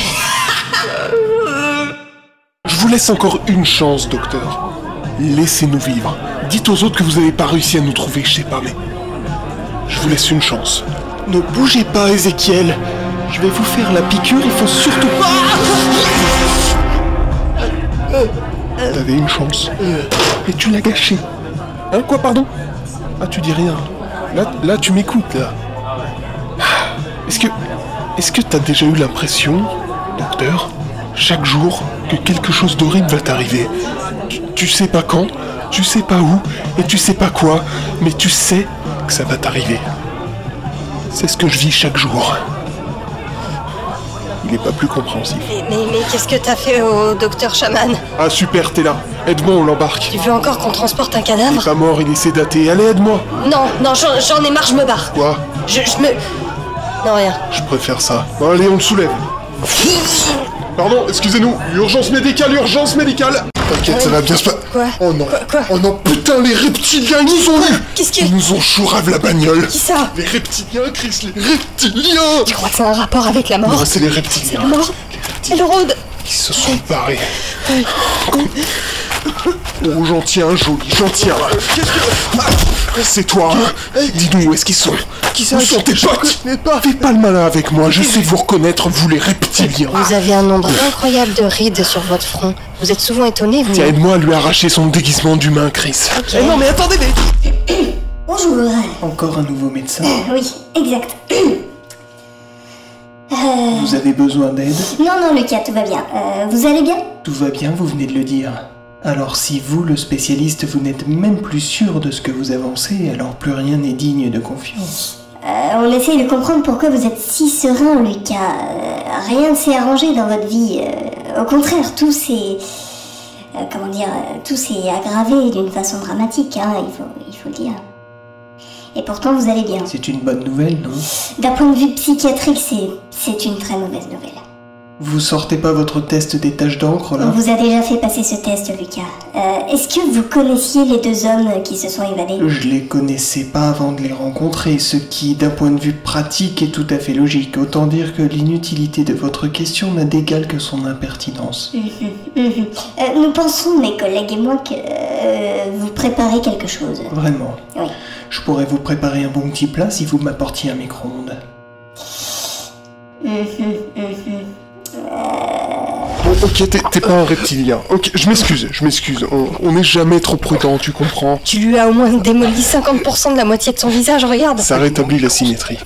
Je vous laisse encore une chance, docteur. Laissez-nous vivre. Dites aux autres que vous n'avez pas réussi à nous trouver, je sais pas, mais... Je vous laisse une chance. Ne bougez pas, Ezekiel. Je vais vous faire la piqûre, il faut surtout pas... T'avais une chance. Et tu l'as gâchée. Hein, quoi, pardon? Ah, tu dis rien. Là, tu m'écoutes, là. Est-ce que t'as déjà eu l'impression, docteur, chaque jour, que quelque chose d'horrible va t'arriver? Tu sais pas quand, tu sais pas où, et tu sais pas quoi, mais tu sais que ça va t'arriver. C'est ce que je vis chaque jour. Il est pas plus compréhensif. Mais qu'est-ce que t'as fait au docteur chaman? Ah super, t'es là. Aide-moi, on l'embarque. Tu veux encore qu'on transporte un Il cadavre? est pas mort, il est sédaté. Allez, aide-moi. Non, j'en ai marre, je me barre. Quoi? Je me... Non, rien. Je préfère ça. Bon, allez, on le soulève. Pardon, excusez-nous. Urgence médicale. T'inquiète, ça va bien se passer. Quoi? Oh non. Quoi? Oh non, putain, les reptiliens, ils nous ont eu. Qu'est-ce que... Ils nous ont chourave la bagnole. Qui ça? Les reptiliens, Chris, les reptiliens. Tu crois que ça a un rapport avec la mort? Non, c'est les reptiliens. C'est la mort? Elle rôde. Ils se sont barrés. Oh, j'en tiens, joli, j'en tiens. Qu'est-ce que... C'est toi, hein? Dis-nous où est-ce qu'ils sont? Qui ça? Où sont tes potes? Fais pas le malin avec moi, je sais vous reconnaître, vous les reptiliens. Vous avez un nombre incroyable de rides sur votre front. Vous êtes souvent étonné, vous... Tiens, aide-moi à lui arracher son déguisement d'humain, Chris. Okay. Non mais attendez, mais... Bonjour. Encore un nouveau médecin. Oui, exact. Vous avez besoin d'aide? Non, Lucas, tout va bien. Vous allez bien? Tout va bien, vous venez de le dire. Alors si vous, le spécialiste, vous n'êtes même plus sûr de ce que vous avancez, alors plus rien n'est digne de confiance. On essaye de comprendre pourquoi vous êtes si serein, Lucas. Rien ne s'est arrangé dans votre vie. Au contraire, tout s'est... tout s'est aggravé d'une façon dramatique, hein, il faut le dire. Et pourtant, vous allez bien. C'est une bonne nouvelle, non? D'un point de vue psychiatrique, c'est une très mauvaise nouvelle. Vous sortez pas votre test des taches d'encre, là? On vous a déjà fait passer ce test, Lucas. Est-ce que vous connaissiez les deux hommes qui se sont évadés? Je les connaissais pas avant de les rencontrer, ce qui, d'un point de vue pratique, est tout à fait logique. Autant dire que l'inutilité de votre question n'a d'égal que son impertinence. Nous pensons, mes collègues et moi, que vous préparez quelque chose. Vraiment? Oui. Je pourrais vous préparer un bon petit plat si vous m'apportiez un micro-ondes. Ok, t'es pas un reptilien. Ok, je m'excuse. On n'est jamais trop prudent, tu comprends? Tu lui as au moins démoli 50% de la moitié de son visage, regarde. Ça rétablit la symétrie.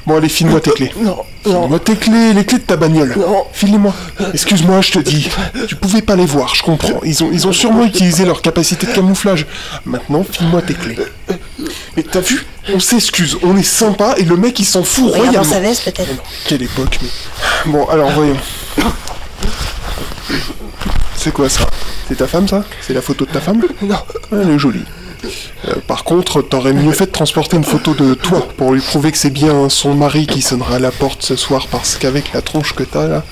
Bon, allez, file-moi tes clés. Non. File-moi tes clés, les clés de ta bagnole. Non. File-les-moi. Excuse-moi, je te dis. Tu pouvais pas les voir, je comprends. Ils ont sûrement utilisé leur capacité de camouflage. Maintenant, file-moi tes clés. Mais t'as vu? On s'excuse, on est sympa et le mec il s'en fout Regarde royalement. dans sa veste peut-être. Quelle époque, mais... Bon, alors voyons. C'est quoi ça? C'est ta femme, ça? C'est la photo de ta femme? Non. Elle est jolie. Par contre, t'aurais mieux fait de transporter une photo de toi pour lui prouver que c'est bien son mari qui sonnera à la porte ce soir, parce qu'avec la tronche que t'as là,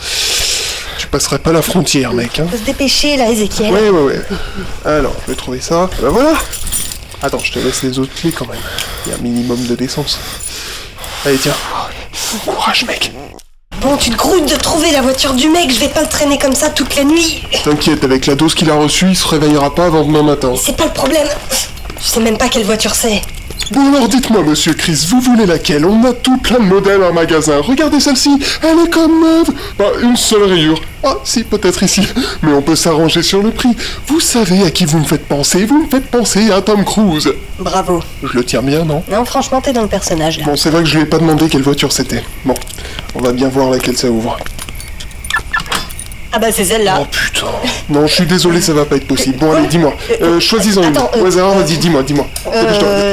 tu passerais pas la frontière, mec. Hein. Faut se dépêcher là, Ezekiel. Ouais. Alors, je vais trouver ça. Ben voilà. Attends, je te laisse les autres clés quand même. Il y a un minimum de décence. Allez, tiens. Courage, mec. Bon, tu te grouilles de trouver la voiture du mec, je vais pas le traîner comme ça toute la nuit. T'inquiète, avec la dose qu'il a reçue, il se réveillera pas avant demain matin. C'est pas le problème. Je sais même pas quelle voiture c'est. Bon alors dites-moi monsieur Chris, vous voulez laquelle? On a tout plein de modèles en magasin. Regardez celle-ci, elle est comme neuve. Bah une seule rayure. Ah si, peut-être ici. Mais on peut s'arranger sur le prix. Vous savez à qui vous me faites penser? Vous me faites penser à Tom Cruise. Bravo. Je le tiens bien, non? Non, franchement, t'es dans le personnage, là. Bon, c'est vrai que je lui ai pas demandé quelle voiture c'était. Bon, on va bien voir laquelle ça ouvre. Ah bah c'est celle-là. Oh putain. Non, je suis désolé, ça va pas être possible. Bon, allez, dis-moi. Choisis-en une. Attends, Au hasard, vas-y, dis-moi.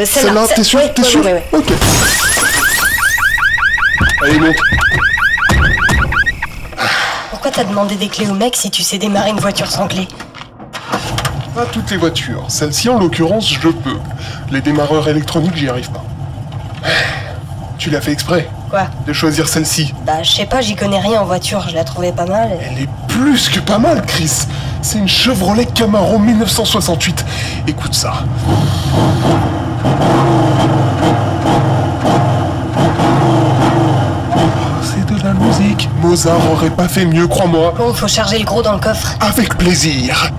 Celle-là, t'es sûr? T'es sûr? Ouais. Ok. Allez, monte. Pourquoi t'as demandé des clés au mec si tu sais démarrer une voiture sans clé? Pas toutes les voitures. Celle-ci, en l'occurrence, je peux. Les démarreurs électroniques, j'y arrive pas. Tu l'as fait exprès? Quoi? De choisir celle-ci. Bah je sais pas, j'y connais rien en voiture, je la trouvais pas mal. Elle est plus que pas mal, Chris. C'est une Chevrolet Camaro 1968. Écoute ça. C'est de la musique. Mozart aurait pas fait mieux, crois-moi. Bon, faut charger le gros dans le coffre. Avec plaisir.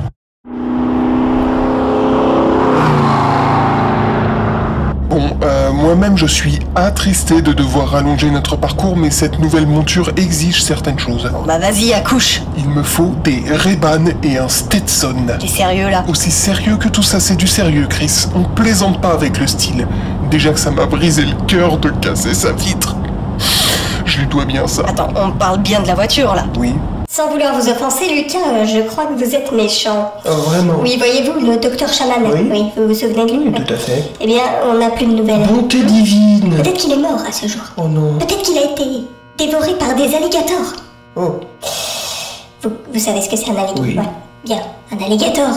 Bon, moi-même je suis attristé de devoir rallonger notre parcours, mais cette nouvelle monture exige certaines choses. Bon bah vas-y, accouche. Il me faut des Ray-Ban et un Stetson. T'es sérieux là? Aussi sérieux que tout ça, c'est du sérieux, Chris. On plaisante pas avec le style. Déjà que ça m'a brisé le cœur de casser sa vitre. Je lui dois bien ça. Attends, on parle bien de la voiture là. Oui. Sans vouloir vous offenser, Lucas, je crois que vous êtes méchant. Oh, vraiment? Oui, voyez-vous, le docteur Chaman. Oui. Vous vous souvenez de lui? Tout à fait. Eh bien, on n'a plus de nouvelles. Bonté divine! Peut-être qu'il est mort à ce jour. Oh non. Peut-être qu'il a été dévoré par des alligators. Oh. Vous savez ce que c'est un alligator? Oui. Ouais. Bien, un alligator.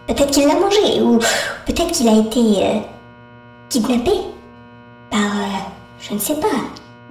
Peut-être qu'il l'a mangé, ou peut-être qu'il a été kidnappé par, je ne sais pas,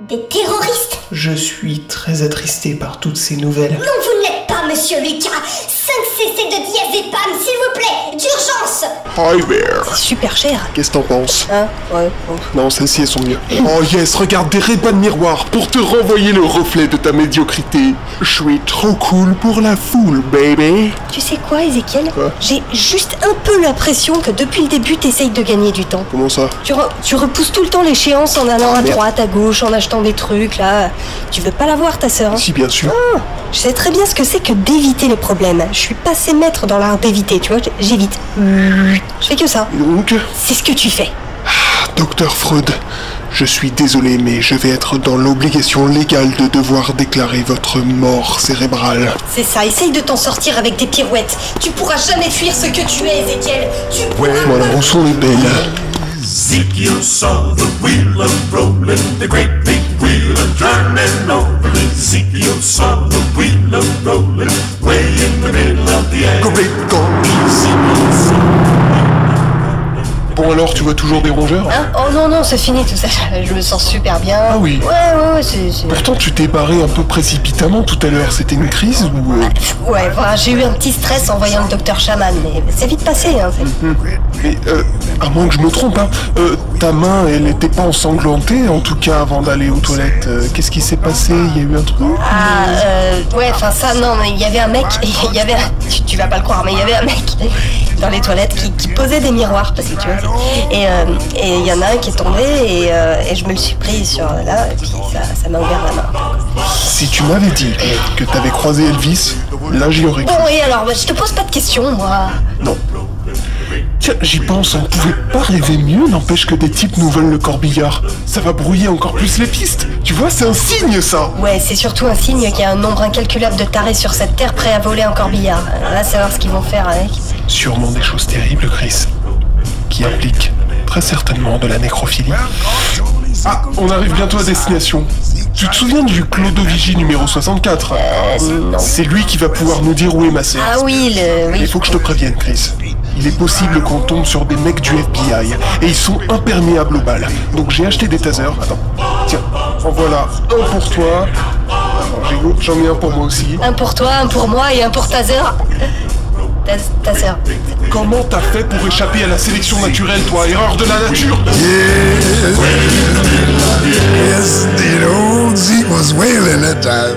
des terroristes. Je suis très attristé par toutes ces nouvelles. Non, vous ne l'êtes pas, monsieur Lucas. 5 cc de diazépam, s'il vous plaît, d'urgence. Hi there. C'est super cher. Qu'est-ce que t'en penses? Hein? Ouais, bon. Non, celles-ci, elles sont mieux. Oh yes, regarde des Ray-Ban miroirs pour te renvoyer le reflet de ta médiocrité. Je suis trop cool pour la foule, baby. Tu sais quoi, Ézéchiel? Quoi? J'ai juste un peu l'impression que depuis le début, t'essayes de gagner du temps. Comment ça? Tu repousses tout le temps l'échéance en allant à droite, à gauche, en achetant des trucs, là. Tu veux pas la voir, ta sœur, hein? Si, bien sûr. Ah, je sais très bien ce que c'est que d'éviter les problèmes. Je suis passé maître dans l'art d'éviter, tu vois, j'évite. Je fais que ça. Et donc, C'est ce que tu fais. Docteur Freud, je suis désolé, mais je vais être dans l'obligation légale de devoir déclarer votre mort cérébrale. C'est ça, essaye de t'en sortir avec des pirouettes. Tu pourras jamais fuir ce que tu es, Ézéchiel. Tu pourras Voilà, où sont les belles? Ezekiel saw the wheel a-rolling, the great big wheel a-turning over. Ezekiel saw the wheel a-rolling, way in the middle of the air. Great God. Ezekiel saw Bon alors, tu vois toujours des rongeurs? Hein? Oh non, non, c'est fini tout ça. Je me sens super bien. Ah oui. Ouais, c'est... Pourtant, tu t'es barré un peu précipitamment tout à l'heure. C'était une crise ou... Ouais, voilà, j'ai eu un petit stress en voyant le docteur Chaman, mais c'est vite passé, hein. Mais, à moins que je me trompe, hein, ta main, elle était pas ensanglantée, en tout cas, avant d'aller aux toilettes. Qu'est-ce qui s'est passé? Il y a eu un truc? Ouais, enfin ça, non, mais il y avait un mec, il y avait tu vas pas le croire, mais il y avait un mec dans les toilettes qui posait des miroirs, parce que tu vois, et il y en a un qui est tombé, et je me le suis pris sur là, et puis ça m'a ouvert la main. Si tu m'avais dit que t'avais croisé Elvis, là j'y aurais cru. Bon, et alors, je te pose pas de questions, moi. Non. Tiens, j'y pense, on pouvait pas rêver mieux, n'empêche que des types nous veulent le corbillard. Ça va brouiller encore plus les pistes. Tu vois, c'est un signe, ça. Ouais, c'est surtout un signe qu'il y a un nombre incalculable de tarés sur cette terre prêts à voler un corbillard. Là, savoir ce qu'ils vont faire avec. Sûrement des choses terribles, Chris, qui impliquent très certainement de la nécrophilie. Ah, on arrive bientôt à destination. Tu te souviens du Clodovigie numéro 64? Non. C'est lui qui va pouvoir nous dire où est ma sœur. Ah oui, Il faut que je te prévienne, Chris. Il est possible qu'on tombe sur des mecs du FBI, et ils sont imperméables aux balles. Donc j'ai acheté des tasers. Attends, tiens, en voilà un pour toi. J'en ai un pour moi aussi. Un pour toi, un pour moi et un pour ta sœur. Ta sœur. Comment t'as fait pour échapper à la sélection naturelle, toi? Erreur de la nature? Yes, the old Zeke was wailing that time.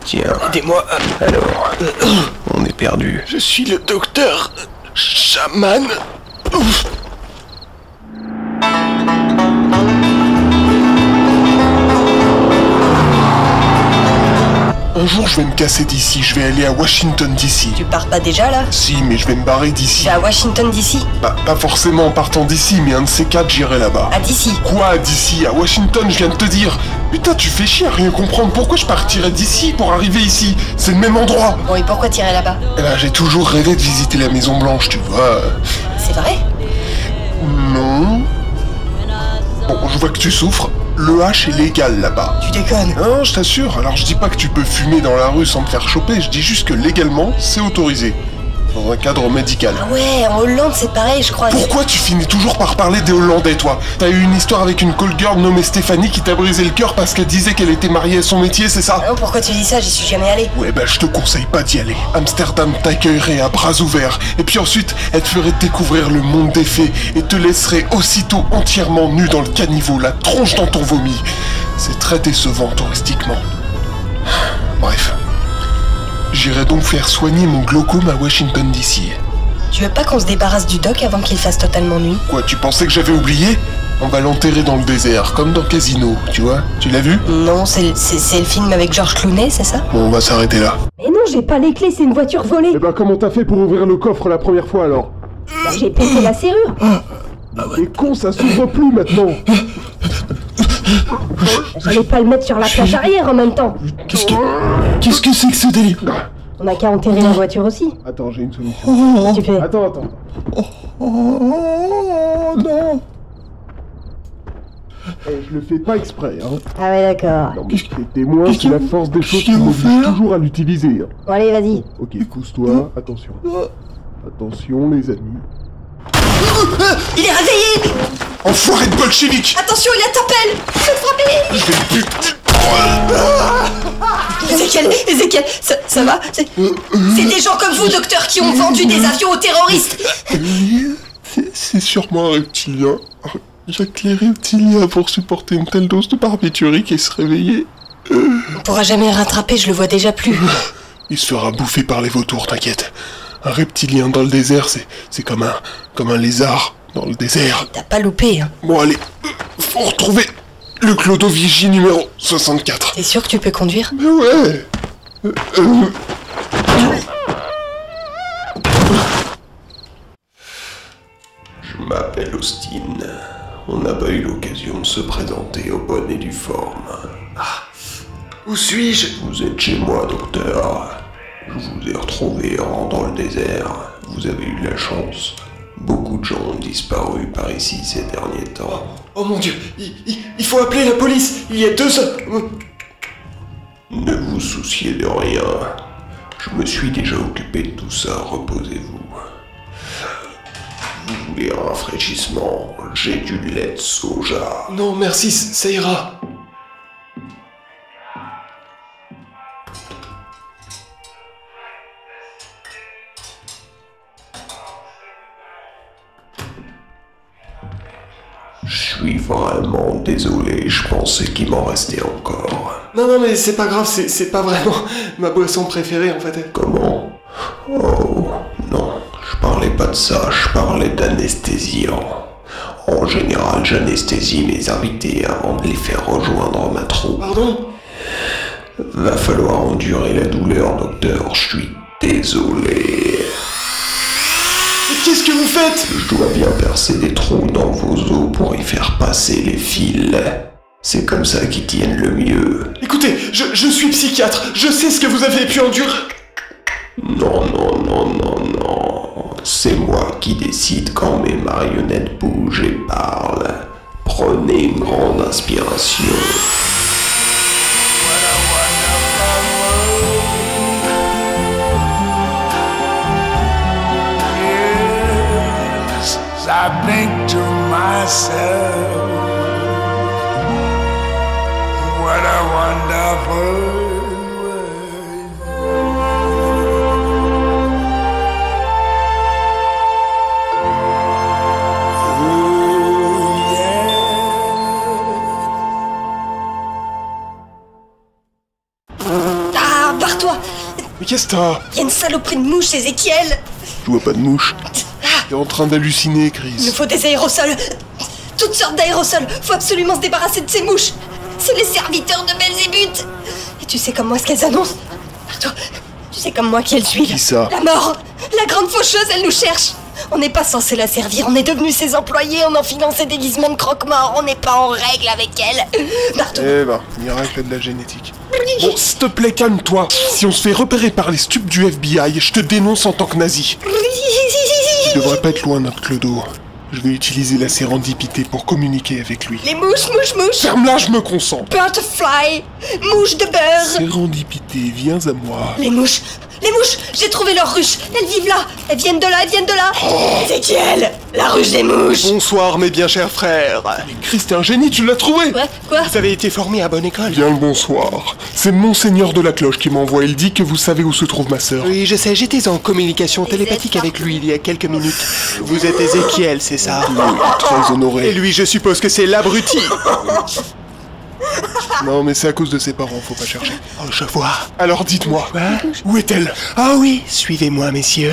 Tiens, aidez-moi. Alors, on est perdu. Je suis le docteur Chaman. Un jour, je vais me casser d'ici. Je vais aller à Washington DC. Tu pars pas déjà là? Si, mais je vais me barrer d'ici. Tu vas à Washington DC? Bah, pas forcément en partant d'ici, mais un de ces quatre, j'irai là-bas. À DC? Quoi, à DC? À Washington, je viens de te dire. Putain, tu fais chier à rien comprendre. Pourquoi je partirais d'ici pour arriver ici? C'est le même endroit. Bon, et pourquoi t'irais là-bas? Eh ben, j'ai toujours rêvé de visiter la Maison Blanche, tu vois. C'est vrai? Non. Bon, je vois que tu souffres. Le H est légal là-bas. Tu déconnes. Non, je t'assure. Alors je dis pas que tu peux fumer dans la rue sans te faire choper, je dis juste que légalement, c'est autorisé. Dans un cadre médical. Ah ouais, en Hollande c'est pareil, je crois. Pourquoi tu finis toujours par parler des Hollandais, toi? T'as eu une histoire avec une call girl nommée Stéphanie qui t'a brisé le cœur parce qu'elle disait qu'elle était mariée à son métier, c'est ça? Non, pourquoi tu dis ça? J'y suis jamais allé. Ouais, bah je te conseille pas d'y aller. Amsterdam t'accueillerait à bras ouverts, et puis ensuite, elle te ferait découvrir le monde des fées, et te laisserait aussitôt entièrement nu dans le caniveau, la tronche dans ton vomi. C'est très décevant touristiquement. Bref. J'irai donc faire soigner mon glaucome à Washington DC. Tu veux pas qu'on se débarrasse du doc avant qu'il fasse totalement nuit? Quoi, tu pensais que j'avais oublié? On va l'enterrer dans le désert, comme dans Casino, tu vois? Tu l'as vu? Non, c'est le film avec George Clooney, c'est ça? Bon, on va s'arrêter là. Mais non, j'ai pas les clés, c'est une voiture volée. Eh ben, comment t'as fait pour ouvrir le coffre la première fois, alors? Bah, j'ai pété la serrure. T'es con, ça s'ouvre plus, maintenant. J'allais pas le mettre sur la plage arrière en même temps. Qu'est-ce que c'est que ce délire? On a qu'à enterrer la voiture aussi. Attends, j'ai une solution. Qu'est-ce que tu fais? Attends. Oh, non. Je le fais pas exprès, hein. Ah ouais, d'accord. Non, mais t'es témoin, c'est la force des choses qui m'oblige toujours à l'utiliser. Hein. Bon, allez, vas-y. Ok, pousse-toi, attention. Attention, les amis. Il est réveillé! Enfoiré de bolchevique! Attention, il t'appelle! Je vais te frapper! Je vais te buter! Ezekiel, ça va? C'est des gens comme vous, docteur, qui ont vendu des avions aux terroristes! C'est sûrement un reptilien. Il y a que les reptiliens pour supporter une telle dose de barbiturique et se réveiller. On pourra jamais le rattraper, je le vois déjà plus. Il se fera bouffer par les vautours, t'inquiète. Un reptilien dans le désert, c'est comme un lézard dans le désert. T'as pas loupé, hein. Bon, allez, faut retrouver le Clodovigie numéro 64. T'es sûr que tu peux conduire? Mais ouais. Je m'appelle Austin. On n'a pas eu l'occasion de se présenter aux bonnes et due forme. Où suis-je? Vous êtes chez moi, docteur. Je vous ai retrouvé errant dans le désert. Vous avez eu de la chance. Beaucoup de gens ont disparu par ici ces derniers temps. Oh mon Dieu, il faut appeler la police. Il y a 2 hommes. Ne vous souciez de rien. Je me suis déjà occupé de tout ça. Reposez-vous. Vous voulez un rafraîchissement? J'ai du lait de soja. Non, merci, ça ira. Je suis vraiment désolé, je pensais qu'il m'en restait encore. Non, mais c'est pas grave, c'est pas vraiment ma boisson préférée en fait. Comment? Oh, non, je parlais pas de ça, je parlais d'anesthésiant. En général, j'anesthésie mes invités avant de les faire rejoindre ma troupe. Pardon? Va falloir endurer la douleur, docteur, je suis désolé. Qu'est-ce que vous faites? Je dois bien percer des trous dans vos os pour y faire passer les fils. C'est comme ça qu'ils tiennent le mieux. Écoutez, je suis psychiatre, je sais ce que vous avez pu endurer. Non, non, non, non, non. C'est moi qui décide quand mes marionnettes bougent et parlent. Prenez une grande inspiration. I think to myself, what a wonderful world. Oh, Ah, barre-toi! Mais qu'est-ce que t'as? Il y a une saloperie de mouche, Ézéchiel! Je vois pas de mouche. T'es en train d'halluciner, Il Chris. nous faut des aérosols! Toutes sortes d'aérosols! Faut absolument se débarrasser de ces mouches! C'est les serviteurs de Belzébuth! Et tu sais comme moi ce qu'elles annoncent? Arthur, tu sais comme moi qui elles suivent? Qui ça? La mort! La grande faucheuse, elle nous cherche! On n'est pas censé la servir, on est devenus ses employés en enfilant ses déguisements de croque-mort, on n'est pas en règle avec elle! Arthur! Eh ben, miracle de la génétique. Bon, s'il te plaît, calme-toi. Si on se fait repérer par les stupes du FBI, je te dénonce en tant que nazi. Tu devrais pas être loin, notre Clodo. Je vais utiliser la sérendipité pour communiquer avec lui. Les mouches, mouches, mouches! Ferme-la, je me concentre. Butterfly! Mouches de beurre! Sérendipité, viens à moi. Les mouches! Les mouches! J'ai trouvé leur ruche! Elles vivent là! Elles viennent de là, elles viennent de là! Ézéchiel! La ruche des mouches! Bonsoir, mes bien chers frères. Chris, t'es un génie, tu l'as trouvé. Ouais, quoi? Vous avez été formé à bonne école. Bien le bonsoir. C'est Monseigneur de la Cloche qui m'envoie. Il dit que vous savez où se trouve ma sœur. Oui, je sais, j'étais en communication télépathique avec lui il y a quelques minutes. Vous êtes Ézéchiel, c'est ça? Oui, très honoré. Et lui, je suppose que c'est l'abruti. Non, mais c'est à cause de ses parents, faut pas chercher. Oh, je vois. Alors dites-moi, Quoi? où est-elle? Ah oui, suivez-moi, messieurs.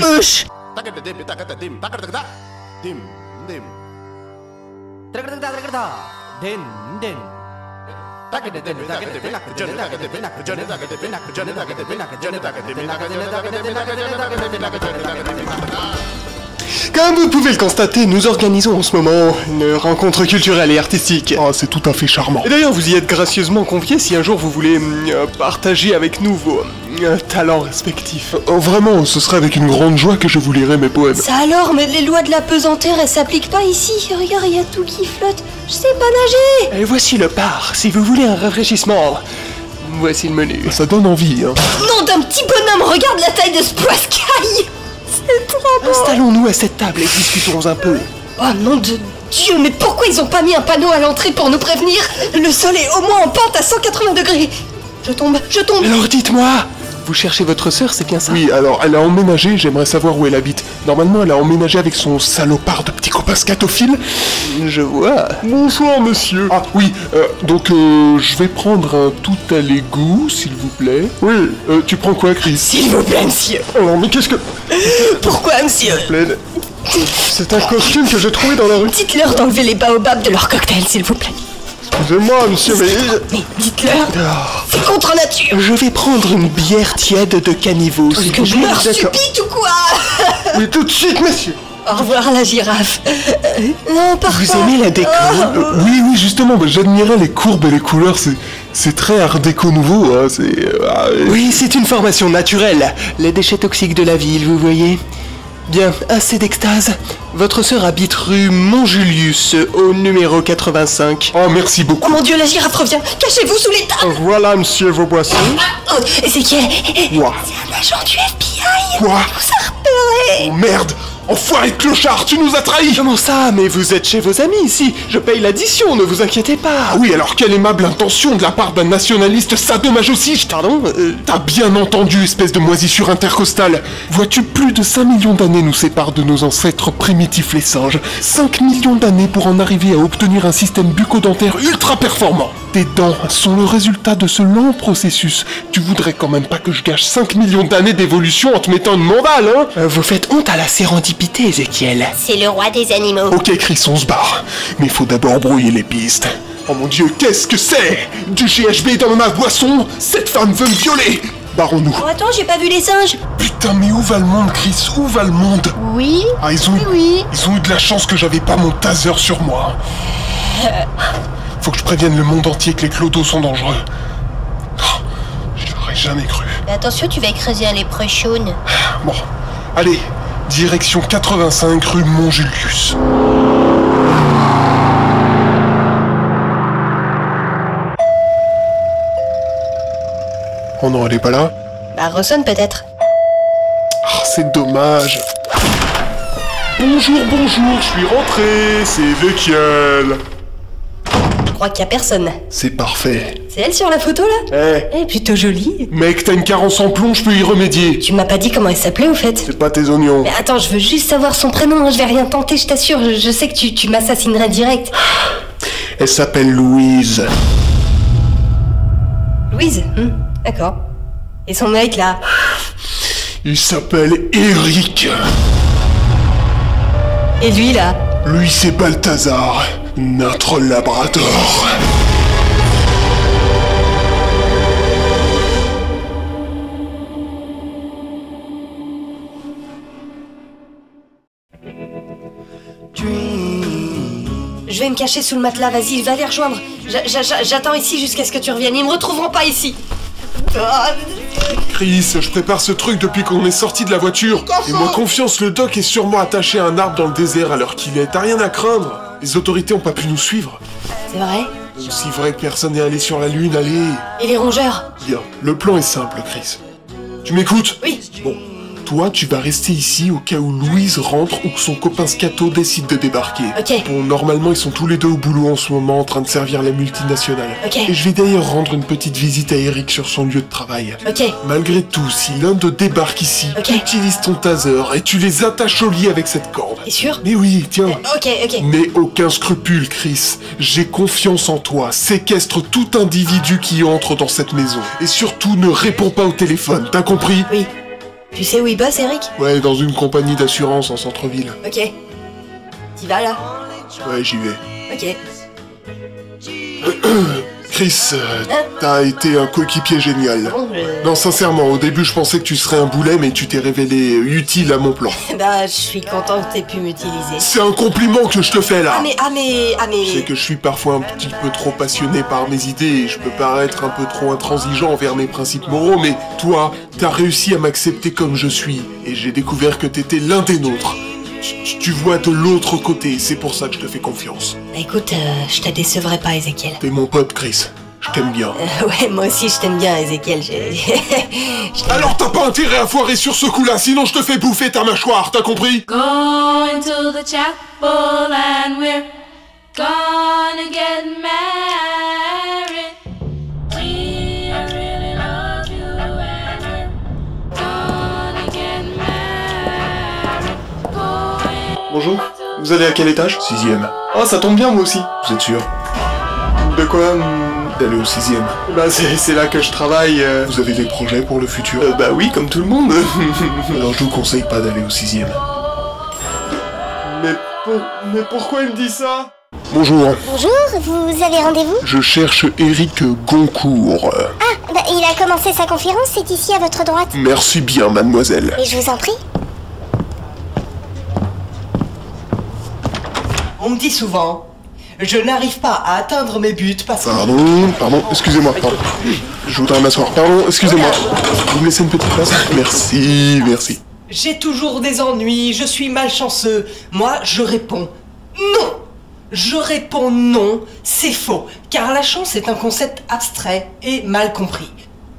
Comme vous pouvez le constater, nous organisons en ce moment une rencontre culturelle et artistique. Ah, c'est tout à fait charmant. Et d'ailleurs, vous y êtes gracieusement conviés si un jour vous voulez partager avec nous vos talents respectifs. Oh, vraiment, ce serait avec une grande joie que je vous lirai mes poèmes. Ça alors, mais les lois de la pesanteur, elles s'appliquent pas ici. Regarde, il y a tout qui flotte. Je sais pas nager. Et voici le bar, si vous voulez un rafraîchissement. Voici le menu. Ça donne envie, hein. Nom d'un petit bonhomme, regarde la taille de ce poiscaille. C'est trop beau. Installons-nous à cette table et discutons un peu. Oh nom de Dieu, mais pourquoi ils ont pas mis un panneau à l'entrée pour nous prévenir? Le sol est au moins en pente à 180 degrés. Je tombe. Alors dites-moi, vous cherchez votre sœur, c'est bien ça? Oui, alors, elle a emménagé, j'aimerais savoir où elle habite. Normalement, elle a emménagé avec son salopard de petit copain scatophile. Je vois. Bonsoir, monsieur. Ah, oui, donc, je vais prendre un tout à l'égout, s'il vous plaît. Oui, tu prends quoi, Chris? S'il vous plaît, monsieur. Alors, mais qu'est-ce que... Pourquoi, monsieur? Plaide. C'est un costume que j'ai trouvé dans la rue. Dites-leur d'enlever les baobabs de leur cocktail, s'il vous plaît. Excusez-moi, monsieur, mais... Mais dites-leur, c'est contre nature. Je vais prendre une bière tiède de caniveau. Est-ce que je meurs subite ou quoi? Oui, tout de suite, monsieur. Au revoir la girafe. Non, parfois... Vous aimez la déco? Oui, justement, bah, j'admirais les courbes et les couleurs, c'est très art déco nouveau, hein, Oui, c'est une formation naturelle. Les déchets toxiques de la ville, vous voyez. Bien, assez d'extase. Votre sœur habite rue Montjulius, au numéro 85. Oh, merci Oh beaucoup. mon Dieu, la girafe revient. Cachez-vous sous les tables. Voilà, monsieur, vos boissons. Oh, Ézéchiel, Quoi? c'est un agent du FBI. Quoi? Il nous a repérés. Oh, merde! Enfoiré de clochard, tu nous as trahis! Comment ça? Mais vous êtes chez vos amis ici. Je paye l'addition, ne vous inquiétez pas. Ah oui, alors quelle aimable intention de la part d'un nationaliste sadomasochiste! Pardon T'as bien entendu, espèce de moisissure intercostale! Vois-tu, plus de 5 millions d'années nous séparent de nos ancêtres primitifs les singes. 5 millions d'années pour en arriver à obtenir un système bucco-dentaire ultra performant! Tes dents sont le résultat de ce lent processus. Tu voudrais quand même pas que je gâche 5 millions d'années d'évolution en te mettant une mandale, hein? Vous faites honte à la sérendipité, Ézéchiel. C'est le roi des animaux. Ok, Chris, on se barre. Mais il faut d'abord brouiller les pistes. Oh mon Dieu, qu'est-ce que c'est? Du GHB dans ma boisson? Cette femme veut me violer! Barrons-nous. Oh, attends, j'ai pas vu les singes. Putain, mais où va le monde, Chris? Où va le monde? Oui. Ah, ils ont eu de la chance que j'avais pas mon taser sur moi. Faut que je prévienne le monde entier que les clodos sont dangereux. Oh, je jamais cru. Mais attention, tu vas écraser un léprechaun. Bon, allez, direction 85 rue Montjulius. Oh non, elle est pas là? Bah, ressonne peut-être. Ah, c'est dommage. Bonjour, je suis rentré, c'est Ezekiel. Je crois qu'il y a personne. C'est parfait. C'est elle sur la photo là? Plutôt jolie. Mec, t'as une carence en plomb, je peux y remédier. Tu m'as pas dit comment elle s'appelait au fait? C'est pas tes oignons. Mais attends, je veux juste savoir son prénom, hein. Je vais rien tenter, je t'assure. Je sais que tu m'assassinerais direct. Elle s'appelle Louise. Louise? D'accord. Et son mec là? Il s'appelle Eric. Et lui là? Lui, c'est Balthazar, notre labrador. Je vais me cacher sous le matelas, vas-y, va les rejoindre. J'attends ici jusqu'à ce que tu reviennes, ils me retrouveront pas ici. Chris, je prépare ce truc depuis qu'on est sorti de la voiture. Et moi confiance, le doc est sûrement attaché à un arbre dans le désert à l'heure qu'il est. T'as rien à craindre. Les autorités ont pas pu nous suivre. C'est vrai? Aussi vrai que personne n'est allé sur la Lune, allez. Et les rongeurs? Bien, le plan est simple, Chris. Tu m'écoutes? Oui. Bon. Toi, tu vas rester ici au cas où Louise rentre ou que son copain Scato décide de débarquer. Ok. Bon, normalement, ils sont tous les deux au boulot en ce moment en train de servir la multinationale. Ok. Et je vais d'ailleurs rendre une petite visite à Eric sur son lieu de travail. Ok. Malgré tout, si l'un d'eux débarque ici, Ok. utilise ton taser et tu les attaches au lit avec cette corde. T'es sûr? Mais oui, tiens. Ok. N'aie aucun scrupule, Chris. J'ai confiance en toi. Séquestre tout individu qui entre dans cette maison. Et surtout, ne réponds pas au téléphone. T'as compris? Oui. Tu sais où il bosse, Eric? Ouais, dans une compagnie d'assurance en centre-ville. Ok. T'y vas là? Ouais, j'y vais. Ok. Chris, t'as été un coéquipier génial. Bon, Non, sincèrement, au début je pensais que tu serais un boulet, mais tu t'es révélé utile à mon plan. Bah, je suis content que t'aies pu m'utiliser. C'est un compliment que je te fais là. Ah mais... Je sais que je suis parfois un petit peu trop passionné par mes idées et je peux paraître un peu trop intransigeant envers mes principes moraux, mais toi, t'as réussi à m'accepter comme je suis et j'ai découvert que t'étais l'un des nôtres. Tu vois de l'autre côté, c'est pour ça que je te fais confiance. Bah écoute, je te décevrai pas, Ezekiel. T'es mon pote, Chris. Je t'aime bien. Ouais, moi aussi je t'aime bien, Ezekiel. Alors t'as pas intérêt à foirer sur ce coup-là, sinon je te fais bouffer ta mâchoire, t'as compris? Going to the chapel and we're gonna get married. We really love you and we're gonna get married. Bonjour, vous allez à quel étage? 6e. Oh, ça tombe bien moi aussi. Vous êtes sûr? De quoi? D'aller au 6e. Bah c'est là que je travaille. Vous avez des projets pour le futur? Bah oui, comme tout le monde. Alors je vous conseille pas d'aller au 6e. Mais pourquoi il me dit ça? Bonjour, Bonjour, vous avez rendez-vous? je cherche Eric Goncourt. Ah, bah, il a commencé sa conférence, c'est ici à votre droite. Merci bien, mademoiselle. Et je vous en prie. On me dit souvent, je n'arrive pas à atteindre mes buts parce que... Pardon, excusez-moi, pardon. Je voudrais m'asseoir. Pardon, excusez-moi. Vous me laissez une petite place? Merci. J'ai toujours des ennuis, je suis malchanceux. Moi, je réponds non. Je réponds non, c'est faux. Car la chance est un concept abstrait et mal compris.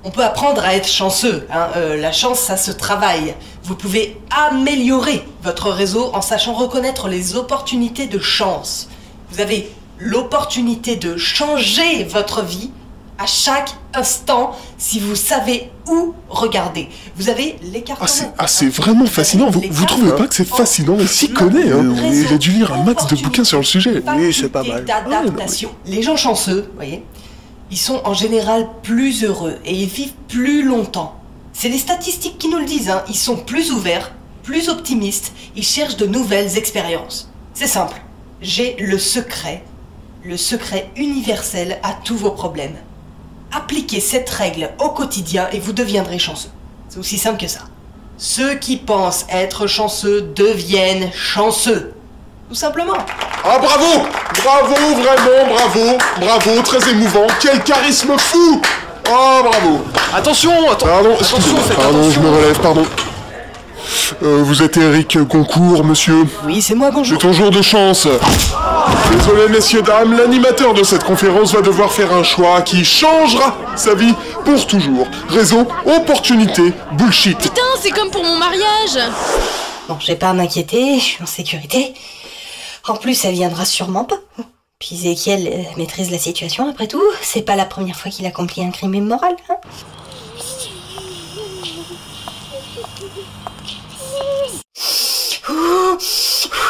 On peut apprendre à être chanceux, hein. La chance, ça se travaille. Vous pouvez améliorer votre réseau en sachant reconnaître les opportunités de chance. Vous avez l'opportunité de changer votre vie à chaque instant si vous savez où regarder. Vous avez l'écartement. C'est vraiment fascinant. Vous trouvez pas que c'est fascinant? Il s'y connaît, hein. Il a dû lire un max de bouquins sur le sujet. Oui, c'est pas mal. D'adaptation. Les gens chanceux, vous voyez, ils sont en général plus heureux et ils vivent plus longtemps. C'est les statistiques qui nous le disent, hein. Ils sont plus ouverts, plus optimistes, ils cherchent de nouvelles expériences. C'est simple. J'ai le secret universel à tous vos problèmes. Appliquez cette règle au quotidien et vous deviendrez chanceux. C'est aussi simple que ça. Ceux qui pensent être chanceux deviennent chanceux. Tout simplement. Ah bravo! Bravo, vraiment, bravo, très émouvant. Quel charisme fou! Oh, bravo. Attention, Pardon, excusez-moi, pardon, je me relève, pardon. Vous êtes Eric Goncourt, monsieur? Oui, c'est moi, bonjour. C'est ton jour de chance. Désolé, messieurs, dames, l'animateur de cette conférence va devoir faire un choix qui changera sa vie pour toujours. Raison, opportunité, bullshit. Putain, c'est comme pour mon mariage. Bon, j'ai pas à m'inquiéter, je suis en sécurité. En plus, elle viendra sûrement pas. Puis Ezekiel maîtrise la situation, après tout. C'est pas la première fois qu'il accomplit un crime immoral, hein.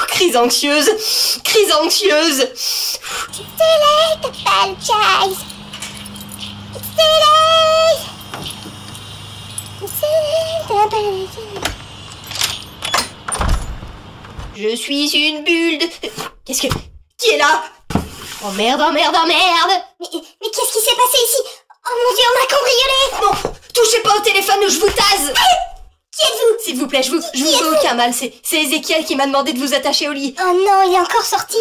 Crise anxieuse. Crise anxieuse. It's too late to apologize. It's too late. It's too late to apologize. Je suis une bulle de... Qu'est-ce que... Qui est là? Oh merde, oh merde, oh merde. Mais qu'est-ce qui s'est passé ici? Oh mon Dieu, on m'a cambriolé. Bon, touchez pas au téléphone ou je vous tase. Qui êtes-vous? S'il vous plaît, je vous veux aucun mal. C'est Ezekiel qui m'a demandé de vous attacher au lit. Oh non, il est encore sorti.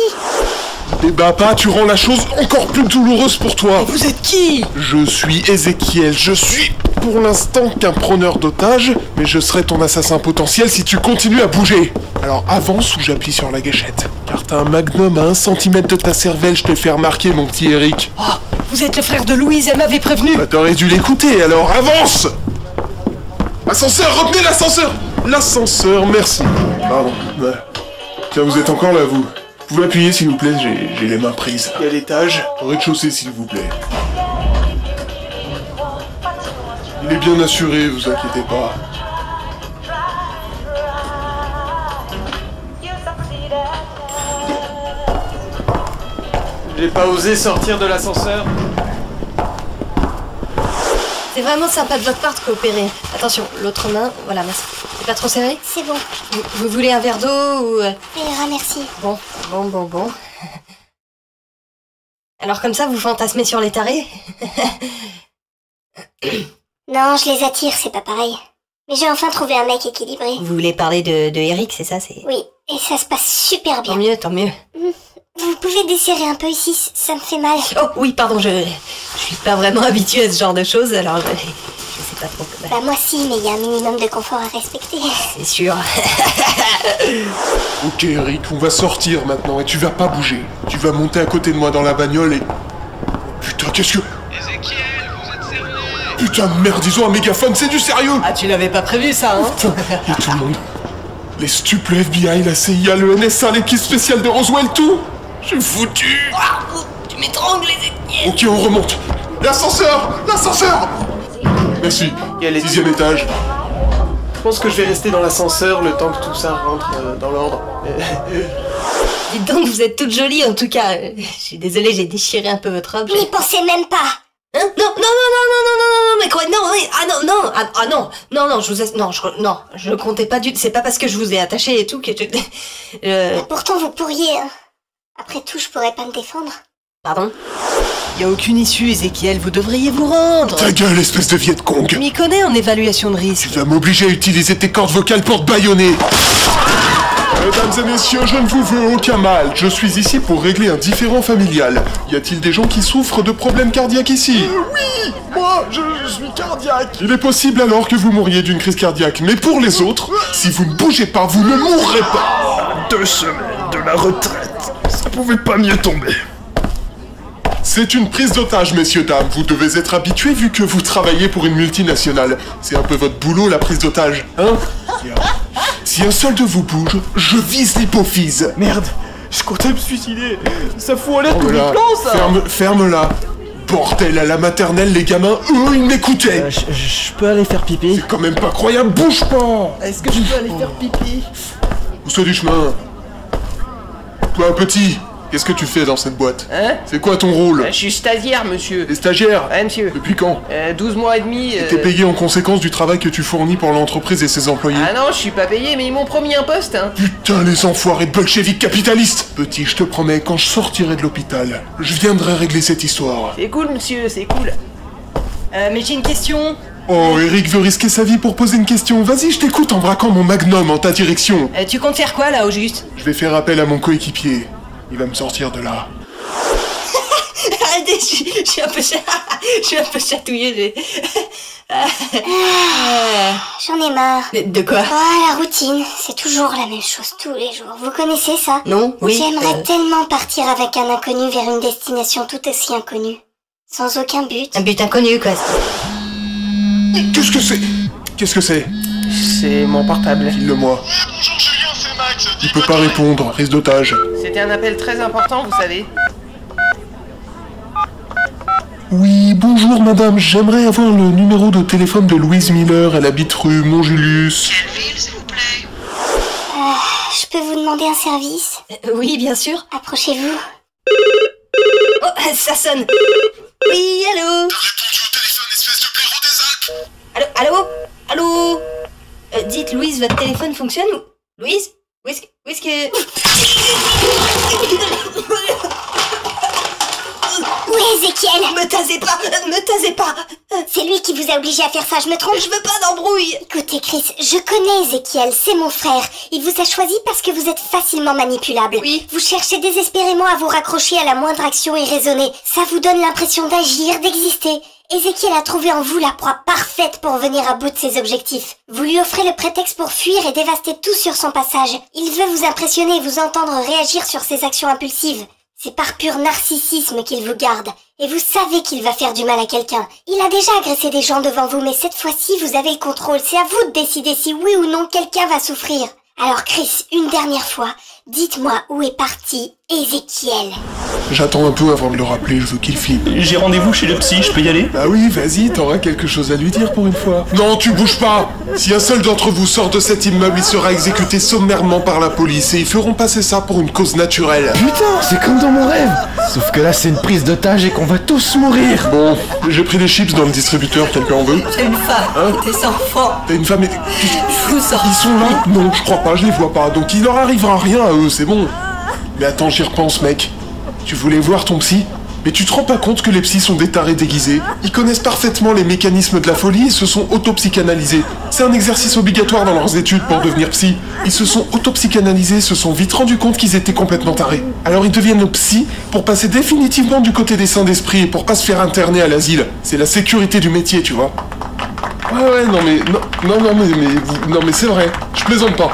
Eh bah pas, tu rends la chose encore plus douloureuse pour toi. Vous êtes qui? Je suis Ezekiel, je suis pour l'instant qu'un preneur d'otages, mais je serai ton assassin potentiel si tu continues à bouger. Alors avance ou j'appuie sur la gâchette. Car t'as un magnum à 1 cm de ta cervelle, je te le fais remarquer mon petit Eric. Oh, vous êtes le frère de Louise, elle m'avait prévenu. Bah t'aurais dû l'écouter, alors avance. Ascenseur, retenez l'ascenseur. L'ascenseur, merci. Pardon. Ouais. Tiens, vous êtes encore là, vous. Vous pouvez appuyer s'il vous plaît, j'ai les mains prises. Quel étage? Au rez-de-chaussée s'il vous plaît. Il est bien assuré, vous inquiétez pas. J'ai pas osé sortir de l'ascenseur. C'est vraiment sympa de votre part de coopérer. Attention, l'autre main, voilà, merci. C'est pas trop serré? C'est bon. Vous voulez un verre d'eau ou... Ça ira, merci. Bon. Alors comme ça, vous fantasmez sur les tarés? Non, je les attire, c'est pas pareil. Mais j'ai enfin trouvé un mec équilibré. Vous voulez parler de Eric, c'est ça? Oui, et ça se passe super bien. Tant mieux. Vous pouvez desserrer un peu ici, ça me fait mal. Oh oui, pardon, je suis pas vraiment habituée à ce genre de choses, alors je sais pas trop. Bah moi si, mais il y a un minimum de confort à respecter. C'est sûr. Ok Eric, on va sortir maintenant et tu vas pas bouger. Tu vas monter à côté de moi dans la bagnole et... Putain, qu'est-ce que... Ezekiel, vous êtes sérieux? Putain de merde, ils ont un mégaphone, c'est du sérieux. Ah, tu l'avais pas prévu ça, hein? Il y a tout le monde. Les stupes, le FBI, la CIA, le NSA, l'équipe spéciale de Roswell, tout. Je suis foutu. Tu m'étrangles, Ezekiel. Ok, on remonte. L'ascenseur. Merci. 6e étage. Je pense que je vais rester dans l'ascenseur le temps que tout ça rentre dans l'ordre. Dites donc, vous êtes toute jolie en tout cas. Je suis désolée, j'ai déchiré un peu votre robe. N'y pensez même pas. Hein? Non, mais quoi? Non, je comptais pas du tout. C'est pas parce que je vous ai attaché et tout que Pourtant, vous pourriez. Après tout, je pourrais pas me défendre. Pardon? Y a aucune issue, Ezekiel, vous devriez vous rendre. Ta gueule, espèce de Vietcong. Je m'y connais en évaluation de risque. Tu vas m'obliger à utiliser tes cordes vocales pour te bâillonner. Mesdames et messieurs, je ne vous veux aucun mal. Je suis ici pour régler un différend familial. Y a-t-il des gens qui souffrent de problèmes cardiaques ici? Oui, moi, je suis cardiaque. Il est possible alors que vous mouriez d'une crise cardiaque, mais pour les autres, si vous ne bougez pas, vous ne mourrez pas. 2 semaines de la retraite. Ça pouvait pas mieux tomber. C'est une prise d'otage, messieurs, dames. Vous devez être habitués vu que vous travaillez pour une multinationale. C'est un peu votre boulot, la prise d'otage, hein? Si un seul de vous bouge, je vise l'hypophyse. Merde, je comptais me suicider. Ça fout en l'air tous les Ferme-la. plans, ça. Ferme-la. Bordel, à la maternelle, les gamins, eux, ils m'écoutaient. Je peux aller faire pipi? C'est quand même pas croyable, bouge pas. Est-ce que je peux aller faire pipi? Pousse-toi du chemin. Toi, petit, qu'est-ce que tu fais dans cette boîte? Hein? C'est quoi ton rôle? Je suis stagiaire, monsieur. T'es stagiaire? Ouais, monsieur. Depuis quand? 12 mois et demi. Et t'es payé en conséquence du travail que tu fournis pour l'entreprise et ses employés. Ah non, je suis pas payé, mais ils m'ont promis un poste, hein. Putain, les enfoirés de bolcheviques capitalistes! Petit, je te promets, quand je sortirai de l'hôpital, je viendrai régler cette histoire. C'est cool, monsieur, c'est cool. Mais j'ai une question. Oh, Eric veut risquer sa vie pour poser une question. Vas-y, je t'écoute en braquant mon magnum en ta direction. Tu comptes faire quoi là, au juste? Je vais faire appel à mon coéquipier. Il va me sortir de là. Arrêtez, je suis un peu chatouillée. J'en ai marre. De quoi? Ah, la routine, c'est toujours la même chose tous les jours. Vous connaissez ça? Non, oui. J'aimerais tellement partir avec un inconnu vers une destination tout aussi inconnue. Sans aucun but. Un but inconnu, quoi. Qu'est-ce que c'est? Qu'est-ce que c'est? C'est mon portable. File-le-moi. Il peut pas répondre, risque d'otage. C'était un appel très important, vous savez. Oui, bonjour madame, j'aimerais avoir le numéro de téléphone de Louise Miller, elle habite rue Montjulius. Quelle ville, s'il vous plaît? Je peux vous demander un service? Oui, bien sûr. Approchez-vous. Oh, ça sonne. Oui, allô? T'as répondu au téléphone, espèce de blaireau des Alpes! Allô? Allô? Dites, Louise, votre téléphone fonctionne ou... Louise? Où est-ce que... Où est Ézéchiel? Me tasez pas. C'est lui qui vous a obligé à faire ça, je me trompe? Je veux pas d'embrouille. Écoutez Chris, je connais Ézéchiel, c'est mon frère. Il vous a choisi parce que vous êtes facilement manipulable. Oui. Vous cherchez désespérément à vous raccrocher à la moindre action irraisonnée. Ça vous donne l'impression d'agir, d'exister. Ézéchiel a trouvé en vous la proie parfaite pour venir à bout de ses objectifs. Vous lui offrez le prétexte pour fuir et dévaster tout sur son passage. Il veut vous impressionner et vous entendre réagir sur ses actions impulsives. C'est par pur narcissisme qu'il vous garde. Et vous savez qu'il va faire du mal à quelqu'un. Il a déjà agressé des gens devant vous, mais cette fois-ci, vous avez le contrôle. C'est à vous de décider si oui ou non quelqu'un va souffrir. Alors Chris, une dernière fois, dites-moi où est parti Ézéchiel. J'attends un peu avant de le rappeler, je veux qu'il flippe. J'ai rendez-vous chez le psy, je peux y aller? Bah oui, vas-y, t'auras quelque chose à lui dire pour une fois. Non, tu bouges pas! Si un seul d'entre vous sort de cet immeuble, il sera exécuté sommairement par la police et ils feront passer ça pour une cause naturelle. Putain, c'est comme dans mon rêve! Sauf que là, c'est une prise d'otage et qu'on va tous mourir! Bon, j'ai pris des chips dans le distributeur, quelqu'un en veut? J'ai une femme, t'es enfant. T'as une femme et... Vous sortez. Ils sont là? Non, je crois pas, je les vois pas, donc il leur arrivera rien à eux, c'est bon. Mais attends, j'y repense, mec. Tu voulais voir ton psy? Mais tu te rends pas compte que les psys sont des tarés déguisés? Ils connaissent parfaitement les mécanismes de la folie et se sont autopsychanalysés. C'est un exercice obligatoire dans leurs études pour devenir psy. Ils se sont autopsychanalysés, se sont vite rendus compte qu'ils étaient complètement tarés. Alors ils deviennent psy pour passer définitivement du côté des saints d'esprit et pour pas se faire interner à l'asile. C'est la sécurité du métier, tu vois. Ouais, non mais c'est vrai. Je plaisante pas.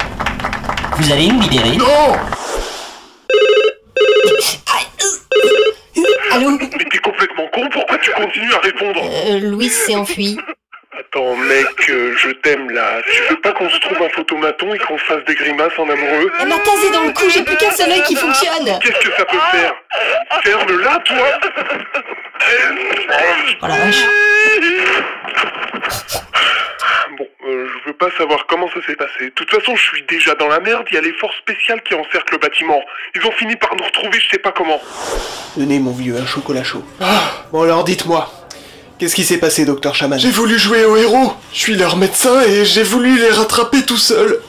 Vous allez me libérer? Non! Allô? Mais t'es complètement con, pourquoi tu continues à répondre? Louise s'est enfuie. Attends mec, je t'aime là. Tu veux pas qu'on se trouve un photomaton et qu'on se fasse des grimaces en amoureux? Elle m'a tasé dans le cou, j'ai plus qu'un seul œil qui fonctionne. Qu'est-ce que ça peut faire? Ferme-la toi! Oh la vache. Bon, je veux pas savoir comment ça s'est passé. De toute façon, je suis déjà dans la merde, il y a les forces spéciales qui encerclent le bâtiment. Ils ont fini par nous retrouver, je sais pas comment. Tenez mon vieux, un chocolat chaud. Bon alors dites-moi, qu'est-ce qui s'est passé, docteur Chaman? J'ai voulu jouer au héros. Je suis leur médecin et j'ai voulu les rattraper tout seul.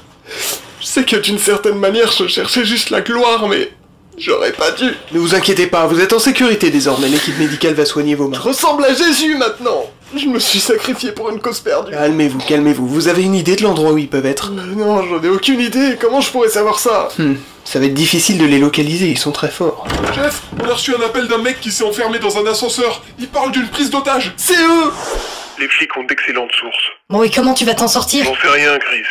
Je sais que d'une certaine manière, je cherchais juste la gloire, mais... j'aurais pas dû. Ne vous inquiétez pas, vous êtes en sécurité désormais, l'équipe médicale va soigner vos mains. Je ressemble à Jésus maintenant. Je me suis sacrifié pour une cause perdue. Calmez-vous, vous avez une idée de l'endroit où ils peuvent être? Non, j'en ai aucune idée, comment je pourrais savoir ça? Ça va être difficile de les localiser, ils sont très forts. Chef, on a reçu un appel d'un mec qui s'est enfermé dans un ascenseur. Il parle d'une prise d'otage. C'est eux! Les flics ont d'excellentes sources. Bon, et comment tu vas t'en sortir? J'en sais rien, Chris.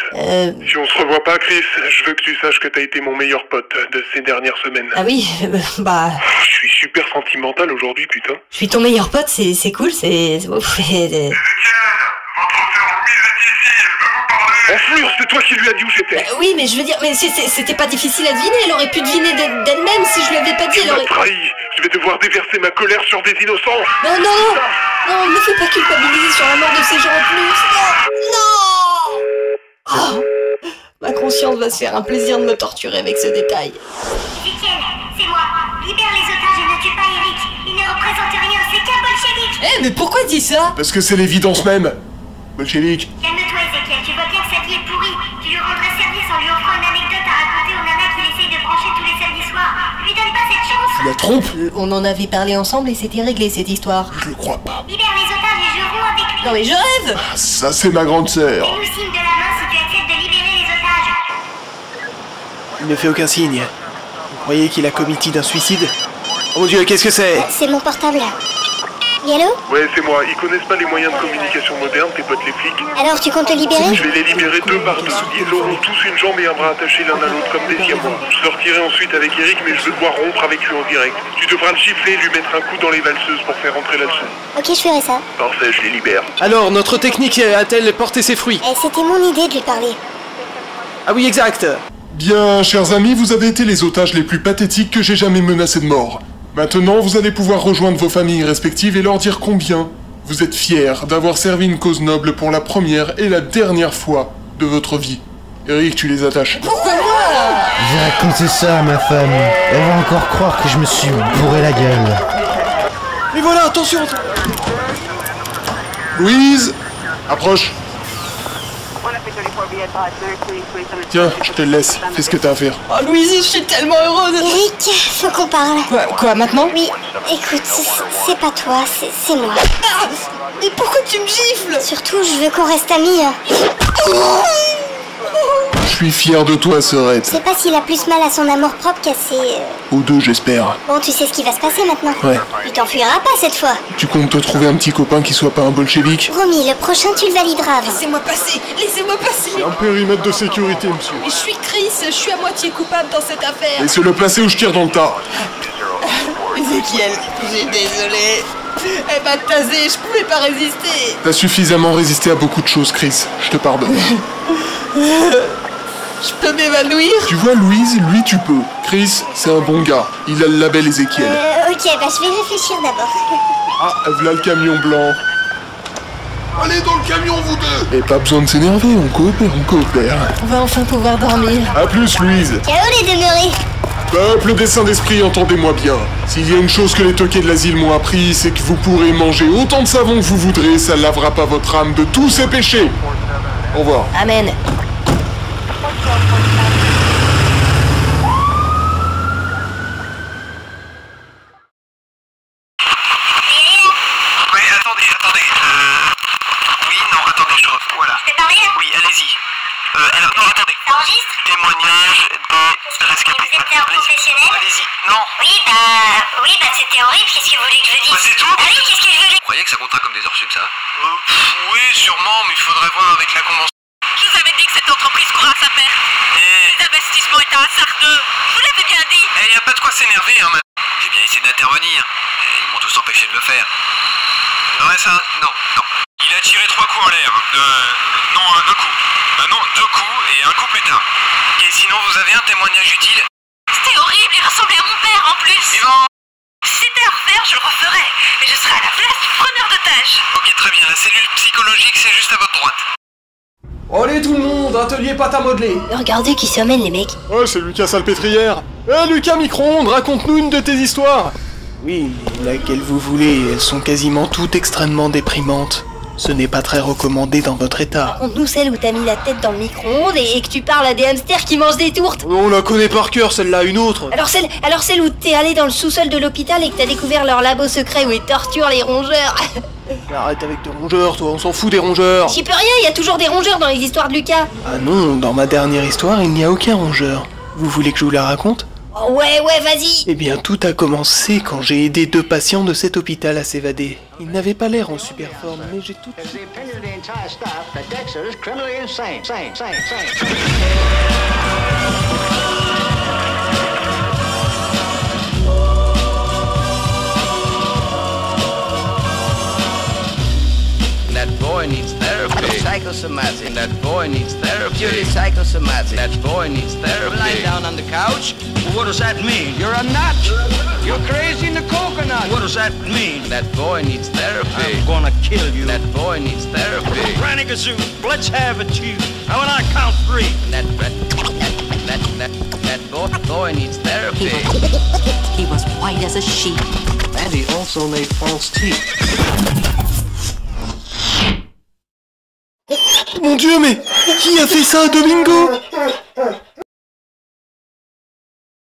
Si on se revoit pas, Chris, je veux que tu saches que t'as été mon meilleur pote de ces dernières semaines. Ah oui, bah... Je suis super sentimental aujourd'hui, putain. Je suis ton meilleur pote, c'est cool, c'est... Enflure, c'est toi qui lui as dit où j'étais. Oui, mais je veux dire, mais c'était pas difficile à deviner, elle aurait pu deviner d'elle-même si je lui avais pas dit, elle aurait... Tu m'as trahi, je vais devoir déverser ma colère sur des innocents. Non, ne fais pas culpabiliser sur la mort de ces gens en plus. Non. Ma conscience va se faire un plaisir de me torturer avec ce détail. Ézéchiel, c'est moi. Libère les otages et ne tue pas Eric. Il ne représente rien, c'est qu'un bolchevique. Mais pourquoi tu dis ça? Parce que c'est l'évidence même. Bolchevique. Calme-toi, Ézéchiel, tu vois bien que sa vie est pourrie. Tu lui rendrais service en lui offrant une anecdote à raconter aux nanas qu'il essaye de brancher tous les samedis soirs. Lui donne pas cette chance. Tu la trompes? On en avait parlé ensemble et c'était réglé cette histoire. Je le crois pas. Libère les otages et je romps avec lui. Non mais je rêve. Ça c'est ma grande sœur. Fais-nous signe de la main si tu acceptes de libérer les otages. Il ne fait aucun signe. Vous croyez qu'il a commis d'un suicide? Oh mon Dieu, qu'est-ce que c'est? C'est mon portable. Yallo? Ouais, c'est moi. Ils connaissent pas les moyens de communication modernes, tes potes les flics. Alors, tu comptes te libérer? Je vais les libérer deux par deux. Ils auront tous une jambe et un bras attachés l'un à l'autre comme des siamois. Je sortirai ensuite avec Eric, mais je vais devoir rompre avec lui en direct. Tu devras le chiffrer et lui mettre un coup dans les valseuses pour faire rentrer la leçon. Ok, je ferai ça. Parfait, je les libère. Alors, notre technique a-t-elle porté ses fruits? C'était mon idée de lui parler. Ah oui, exact. Bien, chers amis, vous avez été les otages les plus pathétiques que j'ai jamais menacés de mort. Maintenant, vous allez pouvoir rejoindre vos familles respectives et leur dire combien vous êtes fiers d'avoir servi une cause noble pour la première et la dernière fois de votre vie. Eric, tu les attaches. Pourquoi moi? J'ai raconté ça à ma femme. Elle va encore croire que je me suis bourré la gueule. Et voilà, attention. Louise, approche. Tiens, je te le laisse. Fais ce que t'as à faire. Oh Louise, je suis tellement heureuse. Eric, faut qu'on parle. Quoi, maintenant? Oui, écoute, c'est pas toi, c'est moi. Ah, mais pourquoi tu me gifles? Surtout, je veux qu'on reste amis. Je suis fier de toi, Sorette. Je sais pas s'il a plus mal à son amour-propre qu'à ses... Aux deux, j'espère. Bon, tu sais ce qui va se passer maintenant. Ouais. Tu t'enfuiras pas cette fois. Tu comptes te trouver un petit copain qui soit pas un bolchevique? Promis, le prochain tu le valideras. Laissez-moi passer, laissez-moi passer. Un périmètre de sécurité, monsieur. Mais je suis Chris, je suis à moitié coupable dans cette affaire. Laissez-le placer ou je tire dans le tas. Ezekiel, j'ai désolé. Elle m'a tasé, je pouvais pas résister. T'as suffisamment résisté à beaucoup de choses, Chris. Je te pardonne. Je peux m'évanouir? Tu vois, Louise, lui, tu peux. Chris, c'est un bon gars. Il a le label Ezekiel. Ok, bah je vais réfléchir d'abord. Ah, voilà le camion blanc. Allez dans le camion, vous deux! Et pas besoin de s'énerver, on coopère, on coopère. On va enfin pouvoir dormir. A plus, Louise. Ciao les demeurés. Peuple des saints d'esprit, entendez-moi bien. S'il y a une chose que les toqués de l'asile m'ont appris, c'est que vous pourrez manger autant de savon que vous voudrez, ça lavera pas votre âme de tous ses péchés. Au revoir. Amen. Voilà. Oui, allez-y. Alors, non, attendez. Ça enregistre? Témoignage des rescapés. Vous êtes un professionnel? Allez-y. Non. Oui, bah c'était horrible, qu'est-ce que vous voulez que je dise? Bah, c'est tout. Ah oui, qu'est-ce que je voulais? Vous croyez que ça comptera comme des heures sub, ça? Oui, sûrement, mais il faudrait voir avec la convention. Je vous avais dit que cette entreprise courait à sa perte. Les investissements étaient hasardeux. Je vous l'avais bien dit. Y a pas de quoi s'énerver, hein, madame. J'ai bien essayé d'intervenir. Ils m'ont tous empêché de le faire. Ouais, ça, non. Il a tiré 3 coups en l'air. Non, un coup. Non, 2 coups et un coup plus tard. Et sinon, vous avez un témoignage utile? C'était horrible, il ressemblait à mon père en plus. Vivant. Si c'était à refaire, je le referais. Mais je serais à la place du preneur d'otages. Ok, très bien. La cellule psychologique, c'est juste à votre droite. Allez tout le monde, atelier pâte à modeler. Regardez qui s'emmène les mecs. Ouais, c'est Lucas Salpêtrière. Lucas Micro-ondes, raconte-nous une de tes histoires. Oui, mais laquelle vous voulez, elles sont quasiment toutes extrêmement déprimantes. Ce n'est pas très recommandé dans votre état. Raconte-nous celle où t'as mis la tête dans le micro-ondes et que tu parles à des hamsters qui mangent des tourtes. On la connaît par cœur, celle-là, une autre. Alors celle où t'es allé dans le sous-sol de l'hôpital et que t'as découvert leur labo secret où ils torturent les rongeurs. Arrête avec tes rongeurs, toi, on s'en fout des rongeurs. J'y peux rien, il y a toujours des rongeurs dans les histoires de Lucas. Ah non, dans ma dernière histoire, il n'y a aucun rongeur. Vous voulez que je vous la raconte? Oh ouais, vas-y. Eh bien, tout a commencé quand j'ai aidé 2 patients de cet hôpital à s'évader. Ils n'avaient pas l'air en super forme, mais j'ai tout... That boy needs therapy. Psychosomatic. That boy needs therapy. Purely psychosomatic. That boy needs therapy. Lying down on the couch. What does that mean? You're a nut. You're crazy in the coconut. What does that mean? That boy needs therapy. I'm gonna kill you. That boy needs therapy. Granny Gazoo, let's have it, you. And when I count 3. That boy needs therapy. He was white as a sheet. And he also made false teeth. Mon Dieu, mais qui a fait ça, Domingo?